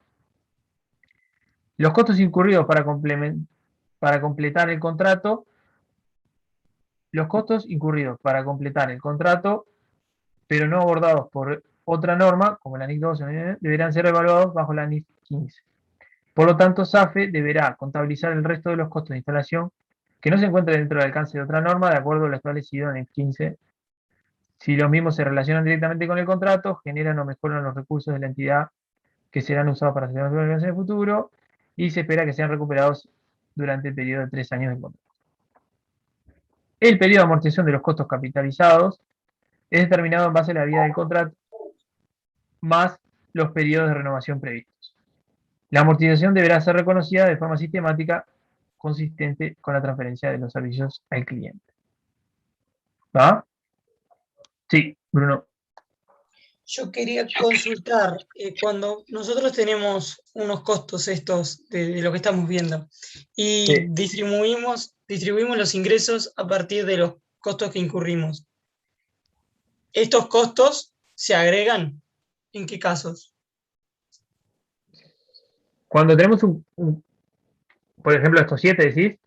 Los costos incurridos para completar el contrato, pero no abordados por otra norma, como la NIC 12, deberán ser evaluados bajo la NIC 15. Por lo tanto, SAFE deberá contabilizar el resto de los costos de instalación que no se encuentren dentro del alcance de otra norma, de acuerdo a lo establecido en el 15. Si los mismos se relacionan directamente con el contrato, generan o mejoran los recursos de la entidad que serán usados para hacer en el futuro, y se espera que sean recuperados durante el periodo de 3 años del contrato. El periodo de amortización de los costos capitalizados es determinado en base a la vida del contrato, más los periodos de renovación previstos. La amortización deberá ser reconocida de forma sistemática, consistente con la transferencia de los servicios al cliente. ¿Va? Sí, Bruno. Yo quería consultar, cuando nosotros tenemos unos costos estos de lo que estamos viendo y Sí. distribuimos los ingresos a partir de los costos que incurrimos, ¿estos costos se agregan? ¿En qué casos? Cuando tenemos por ejemplo, estos 7, ¿decís?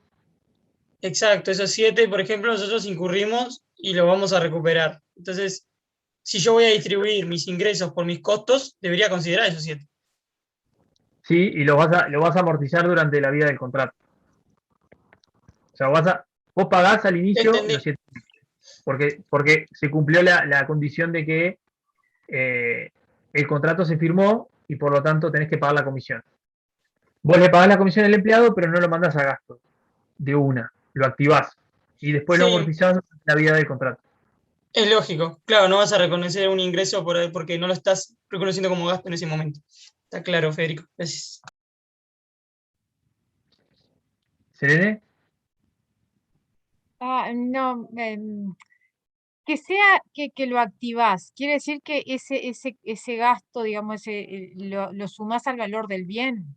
Exacto, esos 7, por ejemplo, nosotros incurrimos y lo vamos a recuperar. Entonces, si yo voy a distribuir mis ingresos por mis costos, debería considerar esos 7. Sí, y lo vas a amortizar durante la vida del contrato. O sea, vos pagás al inicio Entendí. los 7, porque se cumplió la condición de que el contrato se firmó y por lo tanto tenés que pagar la comisión. Vos le pagás la comisión al empleado, pero no lo mandás a gasto de una, lo activás y después lo Sí. amortizás durante la vida del contrato. Es lógico, claro, no vas a reconocer un ingreso porque no lo estás reconociendo como gasto en ese momento. Está claro, Federico, gracias. ¿Serene? No, que sea que lo activás, quiere decir que ese gasto, digamos, lo sumás al valor del bien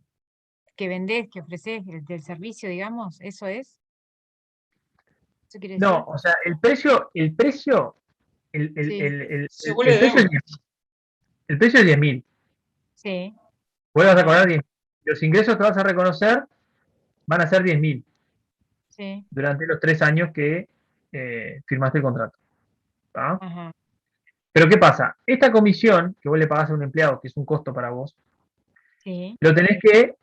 que vendés, que ofreces, del servicio, digamos, ¿eso es? ¿Eso quiere decir? No, o sea, el precio Sí. Se vuelve precio es deuda. 10.000. El precio es 10.000. Sí. Vos le vas a cobrar 10.000. Los ingresos que vas a reconocer van a ser 10.000 Sí. durante los 3 años que firmaste el contrato. ¿Tá? Ajá. Pero ¿qué pasa? Esta comisión que vos le pagás a un empleado, que es un costo para vos, Sí. lo tenés que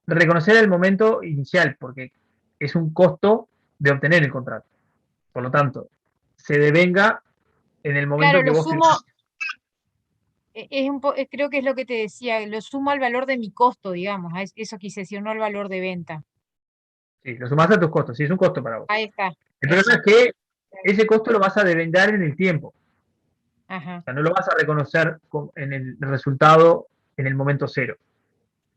reconocer al momento inicial, porque es un costo de obtener el contrato. Por lo tanto, se devenga en el momento Claro, que lo vos sumo, firmás. creo que es lo que te decía, lo sumo al valor de mi costo, digamos, eso quise decir, no al valor de venta. Sí, lo sumás a tus costos, sí, es un costo para vos. Ahí está. El problema Eso. es que ese costo lo vas a devengar en el tiempo. Ajá. O sea, no lo vas a reconocer en el resultado en el momento cero.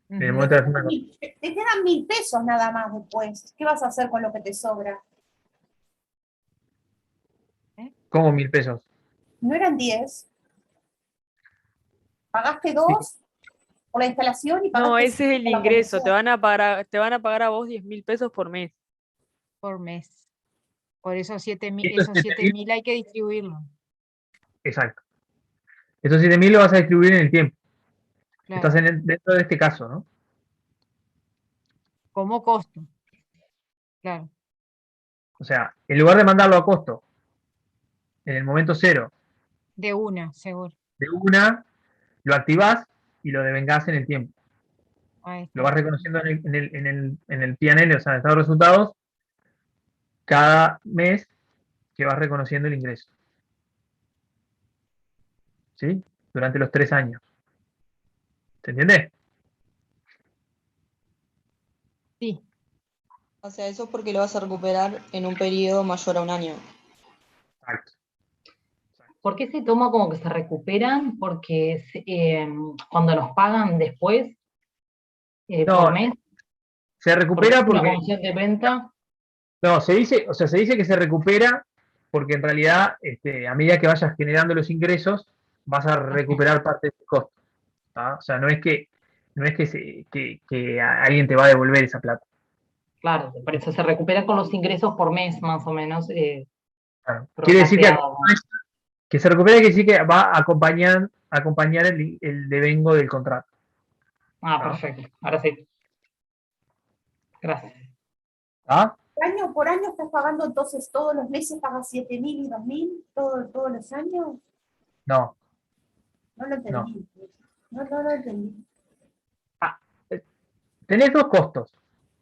En el Ujú. momento de la firma del contrato. Te quedan 1.000 pesos nada más después. ¿Qué vas a hacer con lo que te sobra? ¿Cómo 1.000 pesos? ¿No eran 10? ¿Pagaste Sí. 2 por la instalación y No, pagaste ese es 5 el por la ingreso. Te comisión? van a pagar a vos 10.000 pesos por mes. Por mes. Por esos 7.000, Estos esos 7.000, 7.000 hay que distribuirlo. exacto. Estos 7.000 lo vas a distribuir en el tiempo. Claro. Estás dentro de este caso, ¿no? Como costo. Claro. O sea, en lugar de mandarlo a costo en el momento cero, De una, seguro. de una, lo activás y lo devengás en el tiempo. Ahí está. Lo vas reconociendo en el P&L, o sea, en el estado de resultados, cada mes que vas reconociendo el ingreso. ¿Sí? Durante los 3 años. ¿Se entiende? Sí. O sea, eso es porque lo vas a recuperar en un periodo mayor a un año. Exacto. ¿Por qué se toma como que se recuperan? Porque cuando nos pagan después, por No, mes, se porque recupera es una porque. comisión de venta. No, se dice que se recupera porque en realidad, a medida que vayas generando los ingresos, vas a recuperar parte de ese costo. ¿Tá? O sea, no es que alguien te va a devolver esa plata. Claro, por eso se recupera con los ingresos por mes, más o menos, Claro. Quiere decir prorrateado. que se recupera, quiere decir que va a acompañar el devengo del contrato. Ah, ¿Tá? perfecto. Ahora sí. Gracias. ¿Tá? Año por año estás pagando, entonces todos los meses pagas 7.000 y 2.000 todos los años. No, No lo no. entendí. No lo entendí. Tenés dos costos.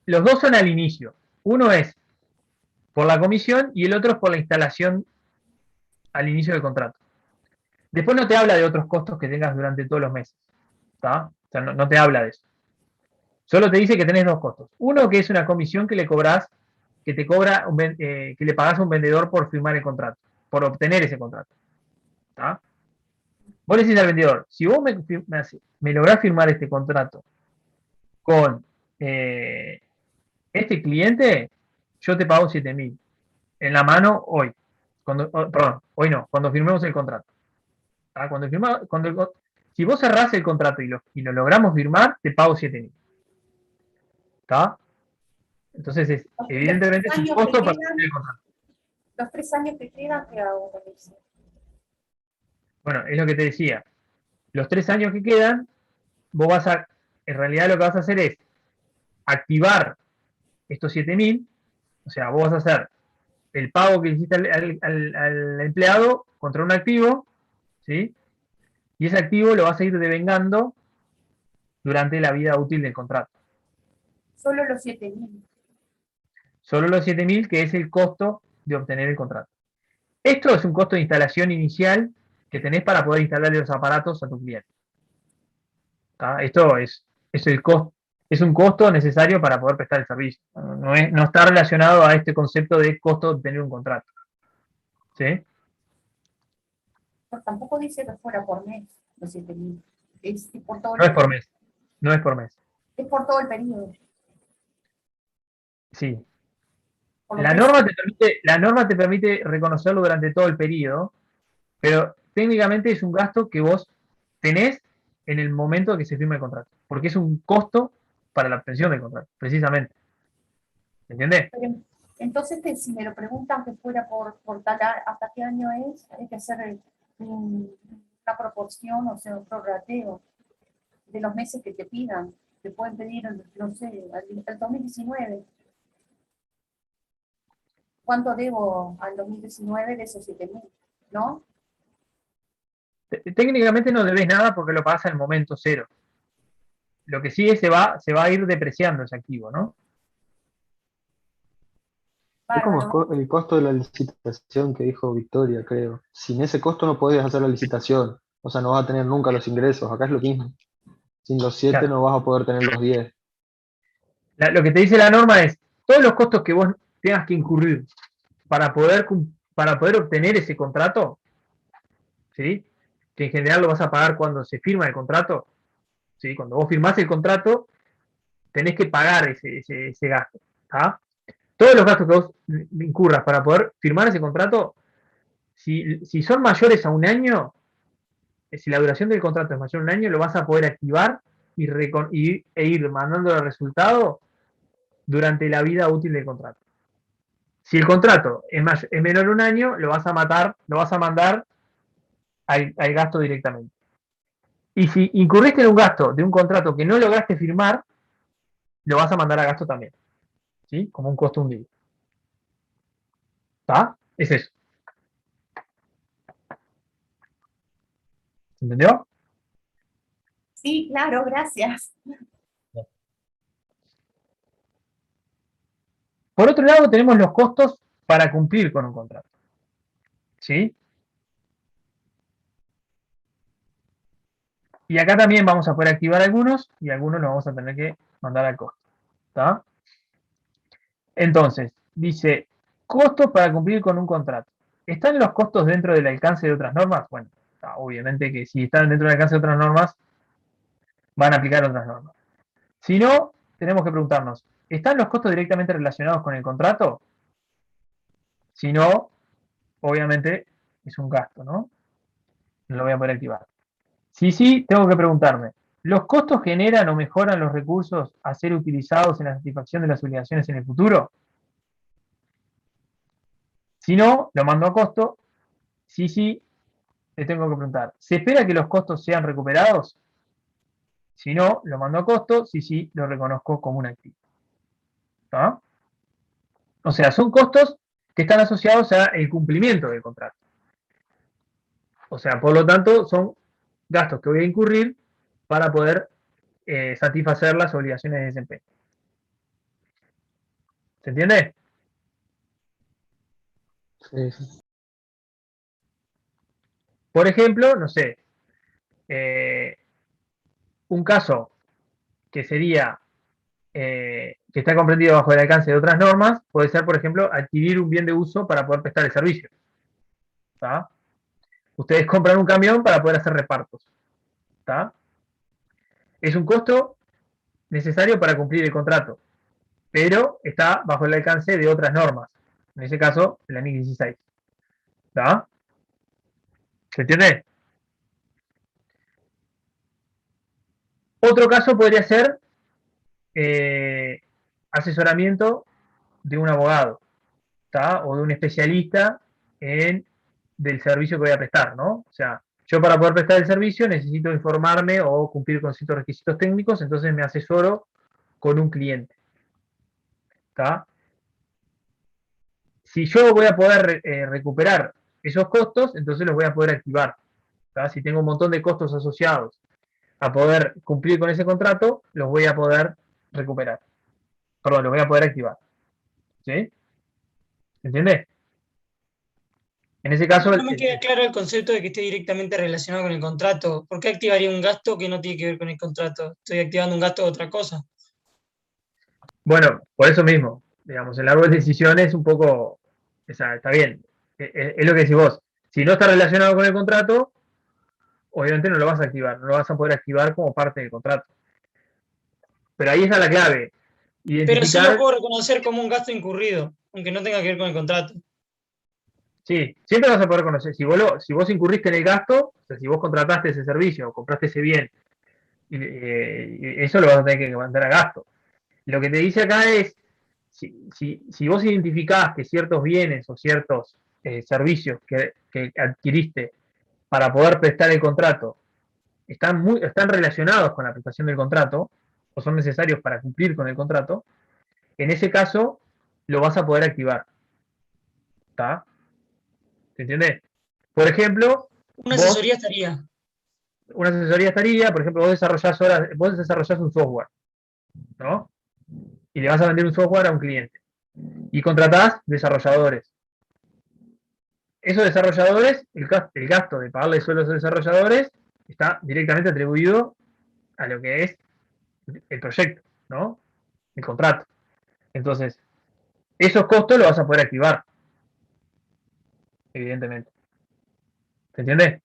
Los dos son al inicio. Uno es por la comisión y el otro es por la instalación al inicio del contrato. Después no te habla de otros costos que tengas durante todos los meses. ¿Tá? O sea, no te habla de eso. Solo te dice que tenés dos costos. Uno que es una comisión que le cobrás, que te cobra, que le pagás a un vendedor por firmar el contrato, por obtener ese contrato. ¿Tá? Vos le decís al vendedor, si vos me lográs firmar este contrato con este cliente, yo te pago 7.000 en la mano hoy. Perdón, hoy no, cuando firmemos el contrato. ¿Tá? Si vos cerrás el contrato y lo logramos firmar, te pago 7.000. ¿Está? Entonces, evidentemente es un costo para el contrato. Los 3 años que quedan, ¿qué hago con eso? Bueno, es lo que te decía. Los 3 años que quedan, en realidad lo que vas a hacer es activar estos 7.000, o sea, vos vas a hacer el pago que hiciste al empleado contra un activo, ¿sí? Y ese activo lo vas a ir devengando durante la vida útil del contrato. Solo los 7.000. Solo los 7.000, que es el costo de obtener el contrato. Esto es un costo de instalación inicial que tenés para poder instalarle los aparatos a tu cliente. ¿Tá? Esto es el costo. Es un costo necesario para poder prestar el servicio. No está relacionado a este concepto de costo de obtener un contrato. ¿Sí? Pues tampoco dice que fuera por mes, los 7.000. Es por todo No es por mes. No es por mes. Es por todo el periodo. Sí. Por los La 3 norma te permite reconocerlo durante todo el periodo, pero técnicamente es un gasto que vos tenés en el momento que se firma el contrato, porque es un costo para la obtención del contrato, precisamente. ¿Entendés? Entonces, si me lo preguntan que fuera por tal, hasta qué año es, hay que hacer una proporción, o sea, un prorrateo de los meses que te pidan. Te pueden pedir, no sé, al 2019. ¿Cuánto debo al 2019 de esos 7.000? ¿No? Técnicamente no debes nada porque lo pagas al momento cero. Lo que sigue se va a ir depreciando ese activo, ¿no? Es como Bárbaro. el costo de la licitación que dijo Victoria, creo. Sin ese costo no podés hacer la licitación. O sea, no vas a tener nunca los ingresos. Acá es lo mismo. Sin los 7 Claro. no vas a poder tener los 10. Lo que te dice la norma es, todos los costos que vos tengas que incurrir para poder obtener ese contrato, ¿sí? Que en general lo vas a pagar cuando se firma el contrato, ¿sí? Cuando vos firmás el contrato, tenés que pagar ese gasto, ¿tá? Todos los gastos que vos incurras para poder firmar ese contrato, si son mayores a un año, si la duración del contrato es mayor a un año, lo vas a poder activar e ir mandando el resultado durante la vida útil del contrato. Si el contrato es menor a un año, lo vas a mandar al gasto directamente. Y si incurriste en un gasto de un contrato que no lograste firmar, lo vas a mandar a gasto también, ¿sí? Como un costo hundido. ¿Está? Es eso. ¿Se entendió? Sí, claro, gracias. Por otro lado, tenemos los costos para cumplir con un contrato, ¿sí? Y acá también vamos a poder activar algunos y algunos los vamos a tener que mandar al costo. ¿Está? Entonces, dice, costos para cumplir con un contrato. ¿Están los costos dentro del alcance de otras normas? Bueno, obviamente que si están dentro del alcance de otras normas, van a aplicar otras normas. Si no, tenemos que preguntarnos, ¿están los costos directamente relacionados con el contrato? Si no, obviamente es un gasto, ¿no? No lo voy a poder activar. Si sí, tengo que preguntarme, ¿los costos generan o mejoran los recursos a ser utilizados en la satisfacción de las obligaciones en el futuro? Si no, lo mando a costo. Si sí, le tengo que preguntar, ¿se espera que los costos sean recuperados? Si no, lo mando a costo. Si sí, lo reconozco como un activo. ¿Está? O sea, son costos que están asociados al cumplimiento del contrato. O sea, por lo tanto, son gastos que voy a incurrir para poder satisfacer las obligaciones de desempeño. ¿Se entiende? Sí, sí. Por ejemplo, no sé, un caso que sería, que está comprendido bajo el alcance de otras normas, puede ser, por ejemplo, adquirir un bien de uso para poder prestar el servicio. ¿Está? Ustedes compran un camión para poder hacer repartos. ¿Está? Es un costo necesario para cumplir el contrato, pero está bajo el alcance de otras normas. En ese caso, la NIC 16. ¿Está? ¿Se entiende? Otro caso podría ser asesoramiento de un abogado, ¿tá? O de un especialista del servicio que voy a prestar, ¿no? O sea, yo para poder prestar el servicio necesito informarme o cumplir con ciertos requisitos técnicos, entonces me asesoro con un cliente. ¿Tá? Si yo voy a poder recuperar esos costos, entonces los voy a poder activar. ¿Tá? Si tengo un montón de costos asociados a poder cumplir con ese contrato, los voy a poder recuperar. Perdón, los voy a poder activar. ¿Sí? ¿Entiendes? En ese caso... No me queda claro el concepto de que esté directamente relacionado con el contrato. ¿Por qué activaría un gasto que no tiene que ver con el contrato? Estoy activando un gasto de otra cosa. Bueno, por eso mismo, digamos, el árbol de decisiones es un poco, o sea, está bien, es lo que decís vos. Si no está relacionado con el contrato, obviamente no lo vas a activar, no lo vas a poder activar como parte del contrato. Pero ahí está la clave. Pero sí lo puedo reconocer como un gasto incurrido, aunque no tenga que ver con el contrato. Sí, siempre vas a poder conocer. Si vos incurriste en el gasto, o sea, si vos contrataste ese servicio o compraste ese bien, eso lo vas a tener que mandar a gasto. Lo que te dice acá es, si vos identificás que ciertos bienes o ciertos servicios que adquiriste para poder prestar el contrato están relacionados con la prestación del contrato o son necesarios para cumplir con el contrato, en ese caso lo vas a poder activar. ¿Está? ¿Se entiende? Por ejemplo, Una asesoría estaría. Una asesoría estaría, por ejemplo, vos desarrollás un software, ¿no? Y le vas a vender un software a un cliente. Y contratás desarrolladores. Esos desarrolladores, el gasto de pagarle sueldos a los desarrolladores está directamente atribuido a lo que es el proyecto, ¿no? El contrato. Entonces, esos costos los vas a poder activar, evidentemente. ¿Se entiende?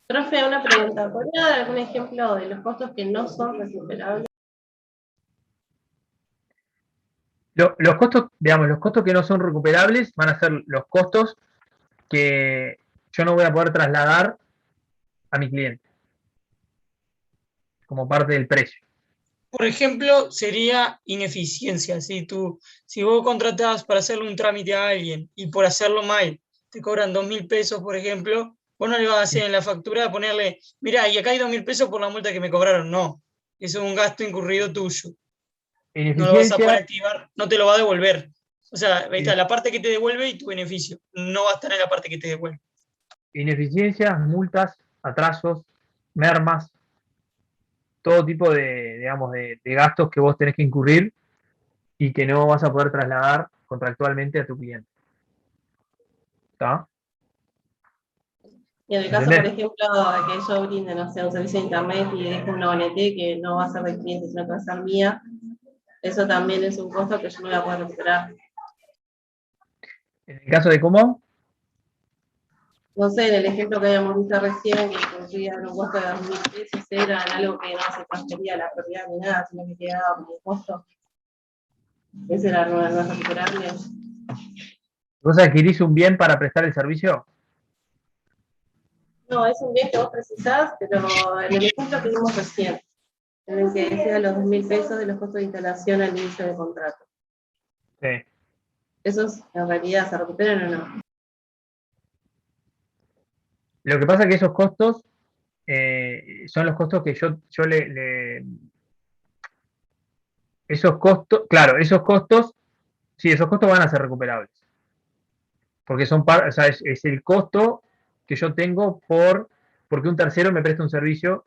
Profe, una pregunta. ¿Podría dar algún ejemplo de los costos que no son recuperables? Los costos, digamos, los costos que no son recuperables van a ser los costos que yo no voy a poder trasladar a mi cliente como parte del precio. Por ejemplo, sería ineficiencia. Si vos contratás para hacerle un trámite a alguien y por hacerlo mal te cobran 2.000 pesos, por ejemplo, vos no le vas a hacer en la factura ponerle, mirá, y acá hay 2.000 pesos por la multa que me cobraron. No, eso es un gasto incurrido tuyo. No lo vas a poder activar, no te lo va a devolver. O sea, ahí está la parte que te devuelve y tu beneficio. No va a estar en la parte que te devuelve. Ineficiencias, multas, atrasos, mermas, todo tipo de, digamos, de gastos que vos tenés que incurrir y que no vas a poder trasladar contractualmente a tu cliente. ¿Está? Y en el caso, por ejemplo, de que yo brinde, no sé, un servicio de internet y dejo una ONT que no va a ser del cliente, sino que va a ser mía, eso también es un costo que yo no voy a poder recuperar. En el caso de cómo, No sé, en el ejemplo que habíamos visto recién, que incluía un costo de 2.000 pesos, era algo que no se transfería a la propiedad ni nada, sino que quedaba como costo. Ese era no recuperable. ¿vos adquirís un bien para prestar el servicio? No, es un bien que vos precisás, pero en el ejemplo que vimos recién, en el que decía los 2.000 pesos de los costos de instalación al inicio del contrato. Sí. ¿Esos en realidad se recuperan o no? Lo que pasa es que esos costos son los costos que yo esos costos, claro, esos costos van a ser recuperables. Porque o sea, es el costo que yo tengo porque un tercero me presta un servicio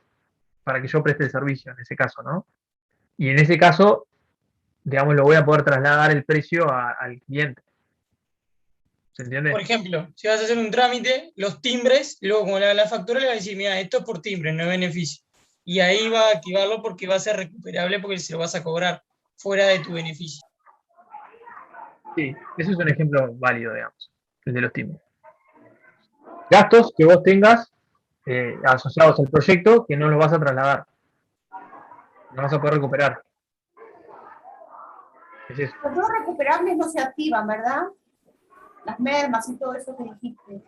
para que yo preste el servicio, en ese caso, ¿no? Y en ese caso, digamos, lo voy a poder trasladar el precio al cliente. ¿Se entiende? Por ejemplo, si vas a hacer un trámite, los timbres, luego como la factura le va a decir, mira, esto es por timbre, no es beneficio. Y ahí va a activarlo porque va a ser recuperable porque se lo vas a cobrar fuera de tu beneficio. Sí, ese es un ejemplo válido, digamos, el de los timbres. Gastos que vos tengas asociados al proyecto que no los vas a trasladar. No vas a poder recuperar. Es eso. Los no recuperables no se activan, ¿verdad? Las mermas y todo eso que dijiste.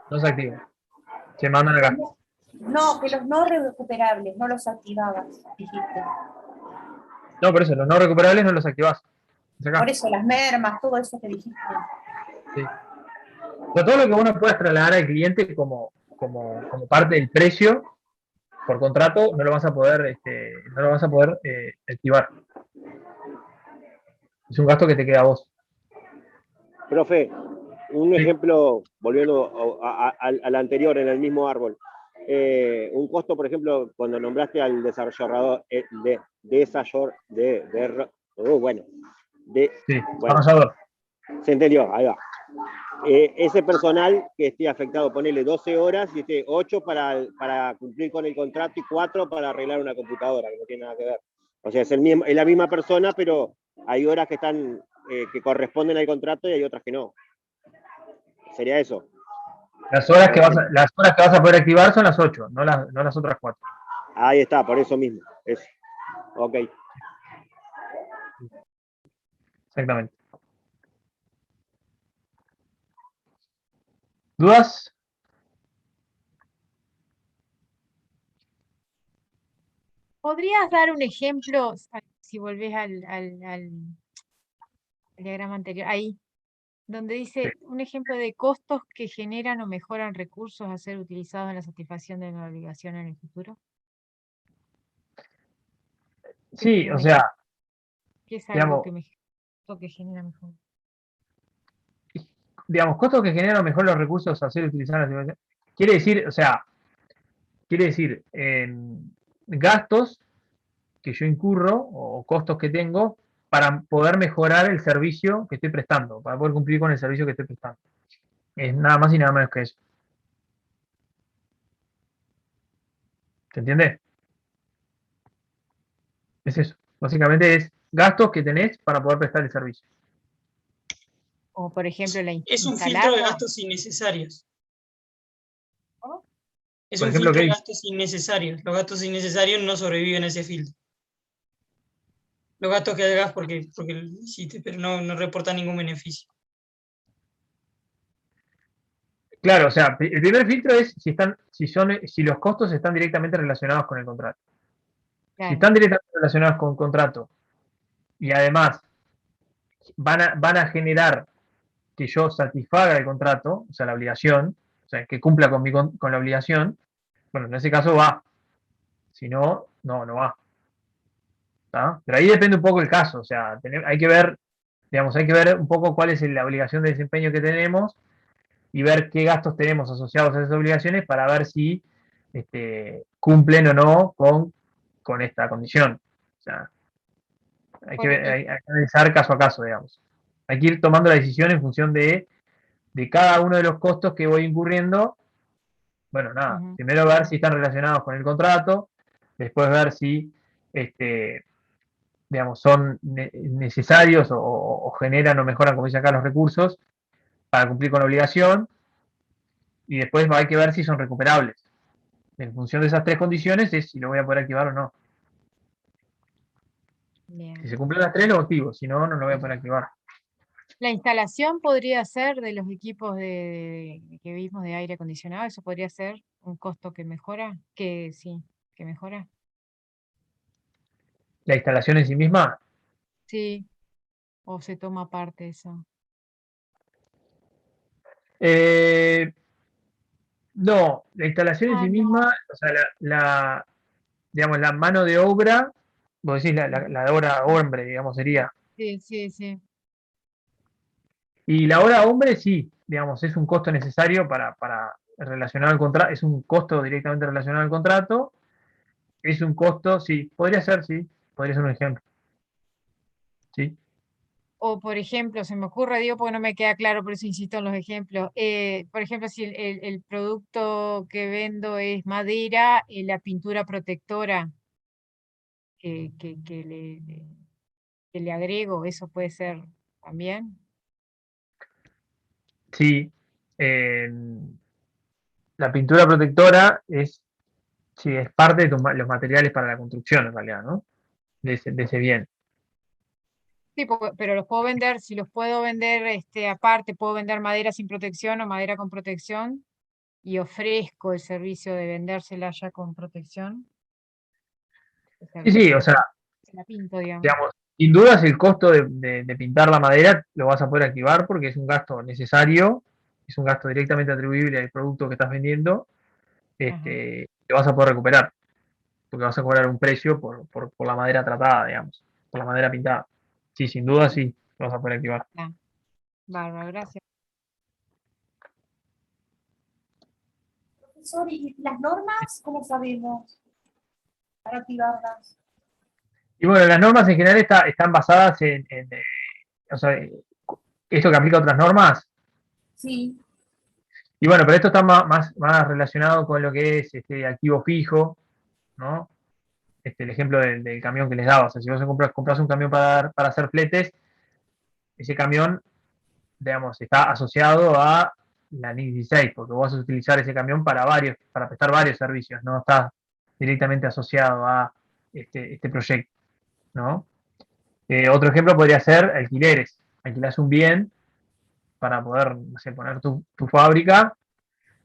No se activa. Se mandan acá. No, que los no recuperables no los activabas, dijiste. No, por eso, los no recuperables no los activás. Por eso, las mermas, todo eso que dijiste. Sí. Pero todo lo que vos no puedas trasladar al cliente como parte del precio por contrato, no lo vas a poder, activar. Es un gasto que te queda a vos. Profe, un ejemplo, volviendo al anterior, en el mismo árbol. Un costo, por ejemplo, cuando nombraste al desarrollador, desarrollador. Se entendió, ahí va. Ese personal que esté afectado, ponele 12 horas, y 8 para cumplir con el contrato y 4 para arreglar una computadora, que no tiene nada que ver. O sea, es la misma persona, pero hay horas que están que corresponden al contrato y hay otras que no. ¿Sería eso? Las horas que vas a poder activar son las 8, no las otras 4. Ahí está, por eso mismo. Eso. Ok. Exactamente. ¿Dudas? ¿Podrías dar un ejemplo si volvés al diagrama anterior, ahí, donde dice un ejemplo de costos que generan o mejoran recursos a ser utilizados en la satisfacción de una obligación en el futuro. Sí, o sea, ¿Qué es algo digamos, que genera mejor? digamos, costos que generan mejor los recursos a ser utilizados en la satisfacción. Quiere decir, o sea, gastos que yo incurro o costos que tengo para poder mejorar el servicio que estoy prestando, para poder cumplir con el servicio que estoy prestando. Es nada más y nada menos que eso. ¿Se entiende? Es eso. Básicamente es gastos que tenés para poder prestar el servicio. O por ejemplo, Es un filtro de gastos innecesarios. Es Por un ejemplo, filtro de ¿qué? gastos innecesarios. Los gastos innecesarios no sobreviven a ese filtro. Los gastos que hagas porque lo hiciste, pero no reportan ningún beneficio. Claro, o sea, el primer filtro es si los costos están directamente relacionados con el contrato. Claro. Si están directamente relacionados con el contrato y además van a generar que yo satisfaga el contrato, o sea, la obligación, o sea, que cumpla con la obligación, bueno, en ese caso va. Si no, no va. ¿Tá? Pero ahí depende un poco el caso, o sea, hay que ver, digamos, hay que ver un poco cuál es la obligación de desempeño que tenemos y ver qué gastos tenemos asociados a esas obligaciones para ver si cumplen o no con esta condición. O sea, hay que analizar caso a caso, digamos. Hay que ir tomando la decisión en función de cada uno de los costos que voy incurriendo. Bueno, nada, primero ver si están relacionados con el contrato, después ver si, digamos, son necesarios o generan o mejoran, como dice acá, los recursos para cumplir con la obligación, y después hay que ver si son recuperables. En función de esas tres condiciones es si lo voy a poder activar o no. Bien. Si se cumplen las tres, lo activo, si no, no lo voy a poder activar. La instalación podría ser de los equipos que vimos de aire acondicionado, eso podría ser un costo que mejora, que mejora. ¿La instalación en sí misma? Sí, o se toma parte eso. No, la instalación en sí misma, o sea, digamos, la mano de obra, vos decís la obra hombre, digamos, sería. Sí. Y la hora hombre sí, digamos, es un costo necesario para relacionar al contrato, es un costo directamente relacionado al contrato, es un costo, sí, podría ser un ejemplo. Sí. O por ejemplo, se me ocurre, digo, porque no me queda claro, por eso insisto en los ejemplos. Por ejemplo, si el producto que vendo es madera, la pintura protectora que le agrego, eso puede ser también. Sí. La pintura protectora es parte de los materiales para la construcción, en realidad, ¿no? De ese bien. Sí, pero los puedo vender, si los puedo vender aparte, puedo vender madera sin protección o madera con protección y ofrezco el servicio de vendérsela ya con protección. Sí, o sea, Se la pinto, digamos. sin dudas el costo de pintar la madera lo vas a poder activar porque es un gasto necesario, es un gasto directamente atribuible al producto que estás vendiendo, lo vas a poder recuperar, porque vas a cobrar un precio por la madera tratada, digamos, por la madera pintada. Sí, sin duda sí, lo vas a poder activar. Bárbaro, gracias. Profesor, ¿y las normas cómo sabemos para activarlas? Y bueno, las normas en general están basadas o sea, esto que aplica a otras normas. Sí. Y bueno, pero esto está más relacionado con lo que es activo fijo, ¿no? El ejemplo del camión que les daba. O sea, si vos compras un camión para hacer fletes, ese camión, digamos, está asociado a la NIC 16, porque vos vas a utilizar ese camión para prestar varios servicios, no está directamente asociado a este proyecto, ¿no? Otro ejemplo podría ser alquileres. Alquilás un bien para poder, no sé, poner tu fábrica,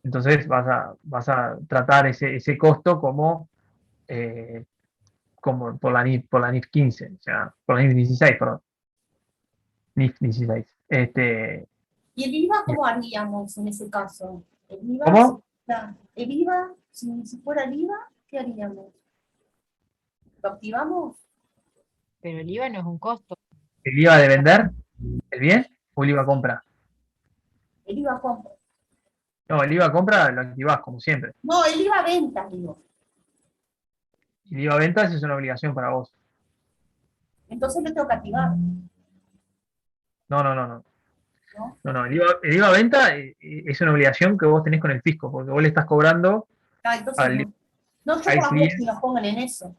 entonces vas a tratar ese costo como como por la NIF 15, o sea, por la NIF 16, perdón. NIF 16. ¿Y el IVA cómo haríamos en ese caso? ¿El IVA, ¿Cómo? el IVA, si fuera el IVA, qué haríamos? ¿Lo activamos? Pero el IVA no es un costo. ¿El IVA de vender el bien o el IVA compra? El IVA compra. No, el IVA compra lo activás, como siempre. No, el IVA venta, digo. El IVA ventas es una obligación para vos. Entonces lo tengo que activar, No. ¿no? No, el IVA venta es una obligación que vos tenés con el fisco, porque vos le estás cobrando Entonces al, no yo al por cliente. si nos pongan en eso.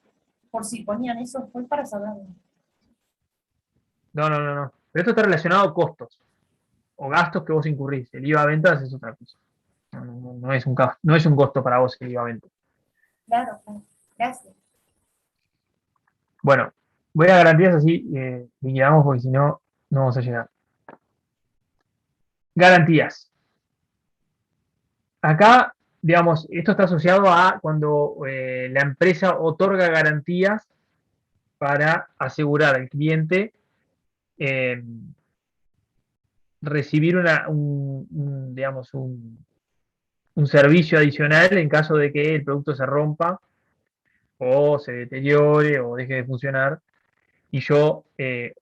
Por si ponían eso, fue para saberlo. No. Pero esto está relacionado a costos o gastos que vos incurrís. El IVA ventas es otra cosa. No es un costo para vos el IVA ventas. Claro, gracias. Bueno, voy a garantías así liquidamos porque si no, no vamos a llegar. Garantías. Acá, digamos, esto está asociado a cuando la empresa otorga garantías para asegurar al cliente recibir digamos, un servicio adicional en caso de que el producto se rompa o se deteriore o deje de funcionar, y yo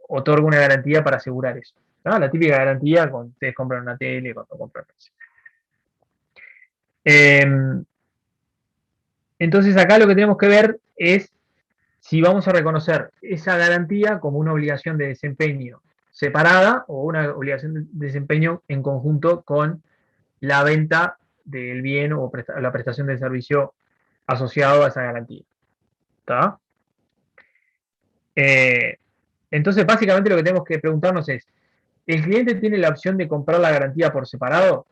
otorgo una garantía para asegurar eso. ¿No? La típica garantía cuando ustedes compran una tele, cuando compran... Entonces acá lo que tenemos que ver es si vamos a reconocer esa garantía como una obligación de desempeño separada o una obligación de desempeño en conjunto con la venta del bien o la prestación del servicio asociado a esa garantía. ¿Está? Entonces, básicamente lo que tenemos que preguntarnos es, ¿el cliente tiene la opción de comprar la garantía por separado?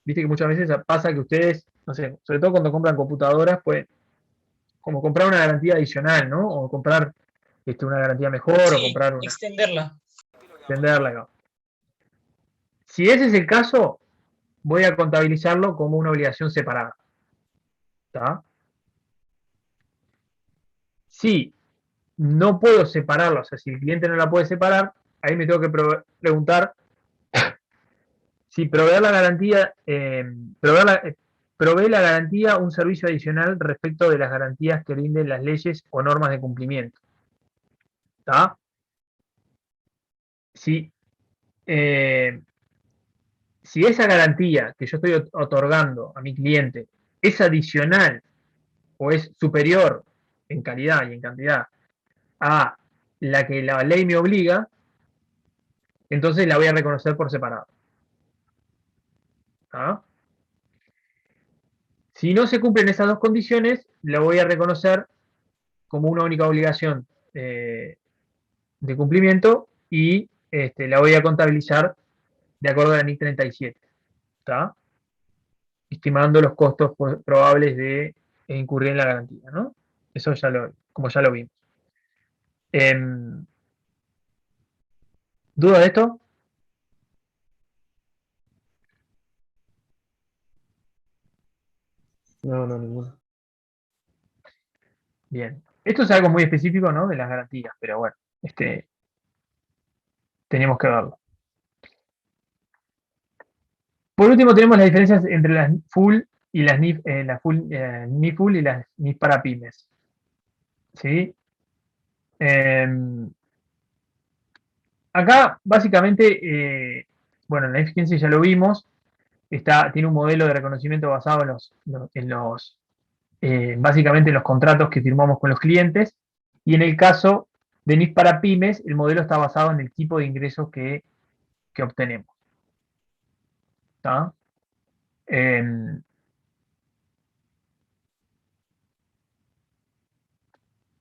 Viste que muchas veces pasa que ustedes, no sé, sobre todo cuando compran computadoras, pues como comprar una garantía adicional, ¿no? O comprar una garantía mejor, Sí, o comprar extenderla. extenderla. ¿No? Si ese es el caso, voy a contabilizarlo como una obligación separada. ¿Está? Si no puedo separarlo, o sea, si el cliente no la puede separar, ahí me tengo que preguntar si proveer la garantía, provee la garantía un servicio adicional respecto de las garantías que rinden las leyes o normas de cumplimiento. ¿Está? Si esa garantía que yo estoy otorgando a mi cliente es adicional o es superior en calidad y en cantidad a la que la ley me obliga, entonces la voy a reconocer por separado. ¿Ah? Si no se cumplen esas dos condiciones, la voy a reconocer como una única obligación de cumplimiento y la voy a contabilizar de acuerdo a la NIC 37. ¿Está? Estimando los costos probables de incurrir en la garantía, ¿no? Eso como ya lo vimos. ¿Duda de esto? No, ninguna. Bien. Esto es algo muy específico, ¿no? De las garantías, pero bueno, tenemos que verlo. Por último, tenemos las diferencias entre las full y las NIF, NIF full y las NIF para pymes. ¿Sí? Acá, básicamente, bueno, en la NIF 15 ya lo vimos, tiene un modelo de reconocimiento basado básicamente en los contratos que firmamos con los clientes, y en el caso de NIF para pymes, el modelo está basado en el tipo de ingresos que obtenemos. ¿Está?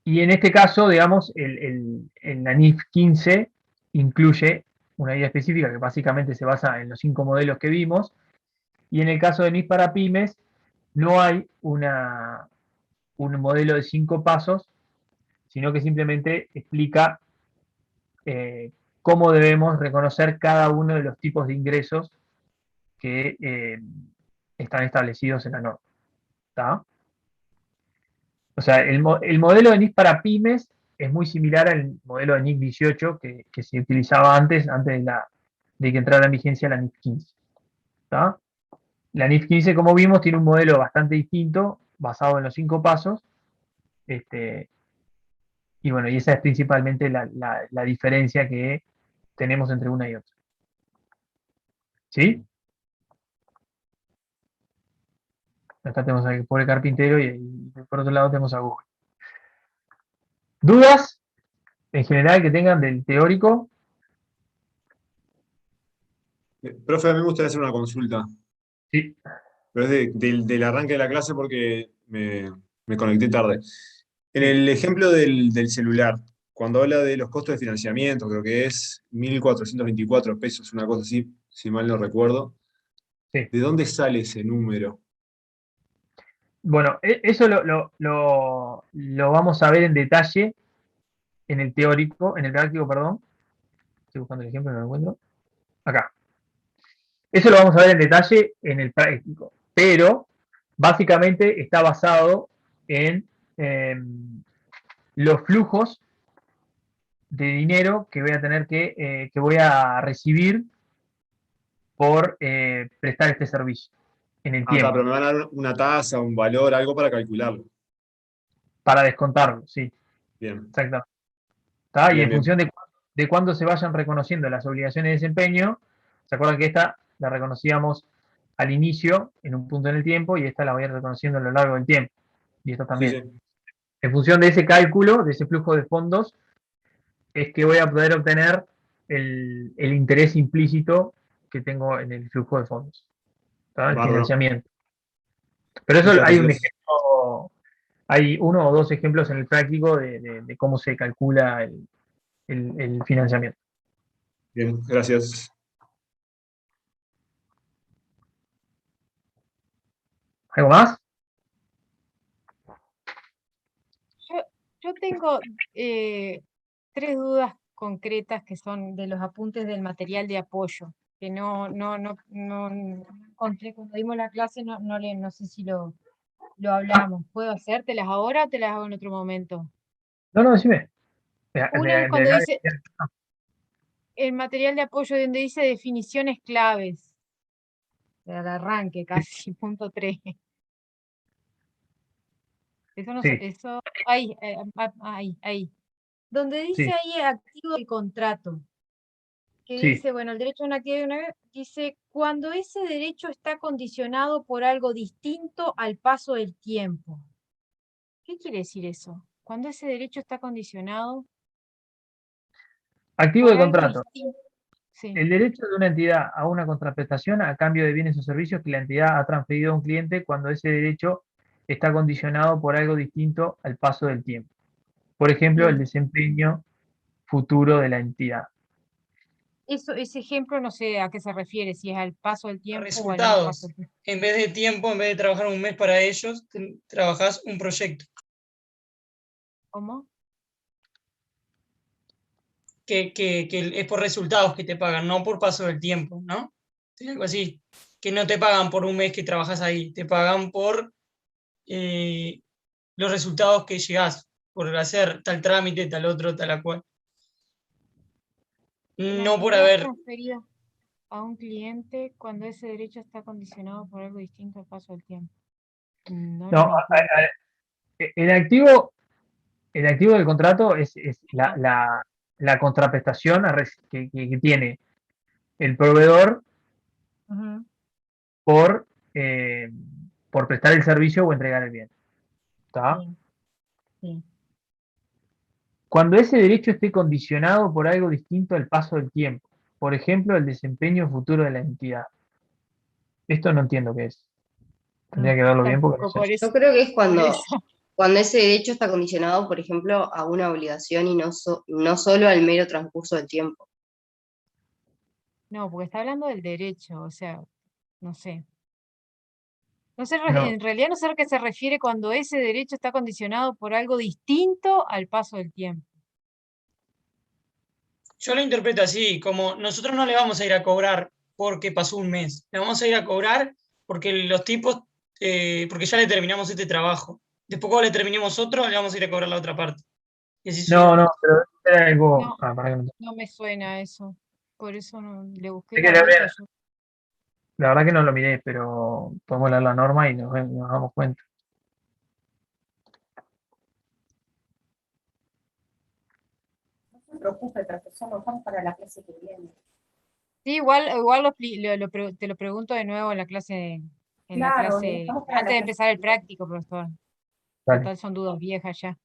Y en este caso, digamos, la NIF 15 incluye una guía específica que básicamente se basa en los 5 modelos que vimos, y en el caso de NIF para pymes no hay un modelo de 5 pasos, sino que simplemente explica cómo debemos reconocer cada uno de los tipos de ingresos que están establecidos en la norma. ¿Está? O sea, el modelo de NIF para pymes es muy similar al modelo de NIF 18 que se utilizaba antes de que entrara en vigencia la NIF 15. ¿Tá? La NIF 15, como vimos, tiene un modelo bastante distinto, basado en los 5 pasos. Y bueno, y esa es principalmente la diferencia que tenemos entre una y otra. ¿Sí? Acá tenemos al pobre carpintero y por otro lado tenemos a Google. ¿Dudas en general que tengan del teórico? Profe, a mí me gustaría hacer una consulta. Sí. Pero es del arranque de la clase porque me conecté tarde. En el ejemplo del celular, cuando habla de los costos de financiamiento, creo que es 1.424 pesos, una cosa así, si mal no recuerdo. Sí. ¿De dónde sale ese número? Bueno, eso lo vamos a ver en detalle en el teórico, en el práctico, perdón. Estoy buscando el ejemplo, no lo encuentro. Acá. Eso lo vamos a ver en detalle en el práctico, pero básicamente está basado en los flujos de dinero que voy a tener que voy a recibir por prestar este servicio en el tiempo. Pero me van a dar una tasa, un valor, algo para calcularlo. Para descontarlo, sí. Bien. Exactamente. ¿Tá? Y Bien, en bien. función de cuándo se vayan reconociendo las obligaciones de desempeño, ¿se acuerdan que esta la reconocíamos al inicio, en un punto en el tiempo, y esta la voy a ir reconociendo a lo largo del tiempo? Y esta también. Sí, sí. En función de ese cálculo, de ese flujo de fondos, es que voy a poder obtener el interés implícito que tengo en el flujo de fondos. ¿Tá? El Bárbaro. financiamiento. Pero eso Muchas hay un gracias. ejemplo, hay 1 o 2 ejemplos en el práctico de cómo se calcula el financiamiento. Bien, gracias. ¿Algo más? Yo tengo 3 dudas concretas que son de los apuntes del material de apoyo, que no encontré cuando dimos la clase, no sé si lo hablamos. ¿Puedo hacértelas ahora o te las hago en otro momento? No, decime. Una es cuando dice el material de apoyo donde dice definiciones claves. Al arranque, casi, punto 3. Eso no Sí. eso, ahí. Donde dice Sí. ahí activo del contrato, que Sí. dice, bueno, el derecho a una actividad, dice, cuando ese derecho está condicionado por algo distinto al paso del tiempo. ¿Qué quiere decir eso? Cuando ese derecho está condicionado Activo por de algo contrato. distinto. Sí. El derecho de una entidad a una contraprestación a cambio de bienes o servicios que la entidad ha transferido a un cliente cuando ese derecho está condicionado por algo distinto al paso del tiempo. Por ejemplo, el desempeño futuro de la entidad. Ese ejemplo no sé a qué se refiere, si es al paso del tiempo o al no Resultados. paso del tiempo. En vez de tiempo, en vez de trabajar un mes para ellos, trabajás un proyecto. ¿Cómo? Que es por resultados que te pagan, no por paso del tiempo, ¿no? Algo así. Que no te pagan por un mes que trabajas ahí, te pagan por los resultados que llegás, por hacer tal trámite, tal otro, tal cual. No por haber... transferido a un cliente cuando ese derecho está condicionado por algo distinto al paso del tiempo. No, el activo del contrato es la contraprestación que tiene el proveedor por prestar el servicio o entregar el bien. ¿Está? Sí. Cuando ese derecho esté condicionado por algo distinto al paso del tiempo, por ejemplo, el desempeño futuro de la entidad. Esto no entiendo qué es. Tendría que verlo bien porque no sé. Yo creo que es cuando ese derecho está condicionado, por ejemplo, a una obligación y no solo al mero transcurso del tiempo. No, porque está hablando del derecho, o sea, no sé. No. En realidad no sé a qué se refiere cuando ese derecho está condicionado por algo distinto al paso del tiempo. Yo lo interpreto así, como nosotros no le vamos a ir a cobrar porque pasó un mes, le vamos a ir a cobrar porque los tipos, porque ya le terminamos este trabajo. Después cuando le terminemos otro, le vamos a ir a cobrar la otra parte. Y así No, subimos. no, pero era algo. No, Pará que no- no me suena eso. Por eso no le busqué Sé la que la, vuelta. Yo. la verdad que no lo miré, pero podemos leer la norma y nos damos cuenta. No se preocupe, profesor, nos vamos para la clase que viene. Sí, igual te lo pregunto de nuevo en la clase, Claro, estamos para la antes de clase empezar el que viene. práctico, profesor. Dale. Total, son dudas viejas ya.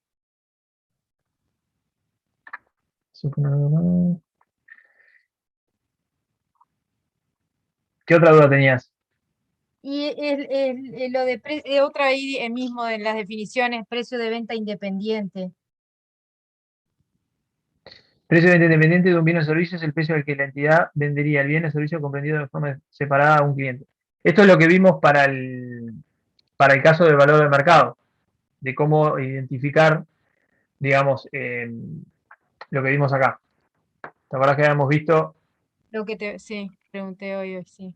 ¿Qué otra duda tenías? Y lo de otra ahí mismo en las definiciones, precio de venta independiente. Precio de venta independiente de un bien o servicio es el precio al que la entidad vendería el bien o servicio comprendido de forma separada a un cliente. Esto es lo que vimos para el caso del valor del mercado, de cómo identificar, digamos, lo que vimos acá. ¿Te acuerdas que habíamos visto? Lo que sí, pregunté hoy, sí.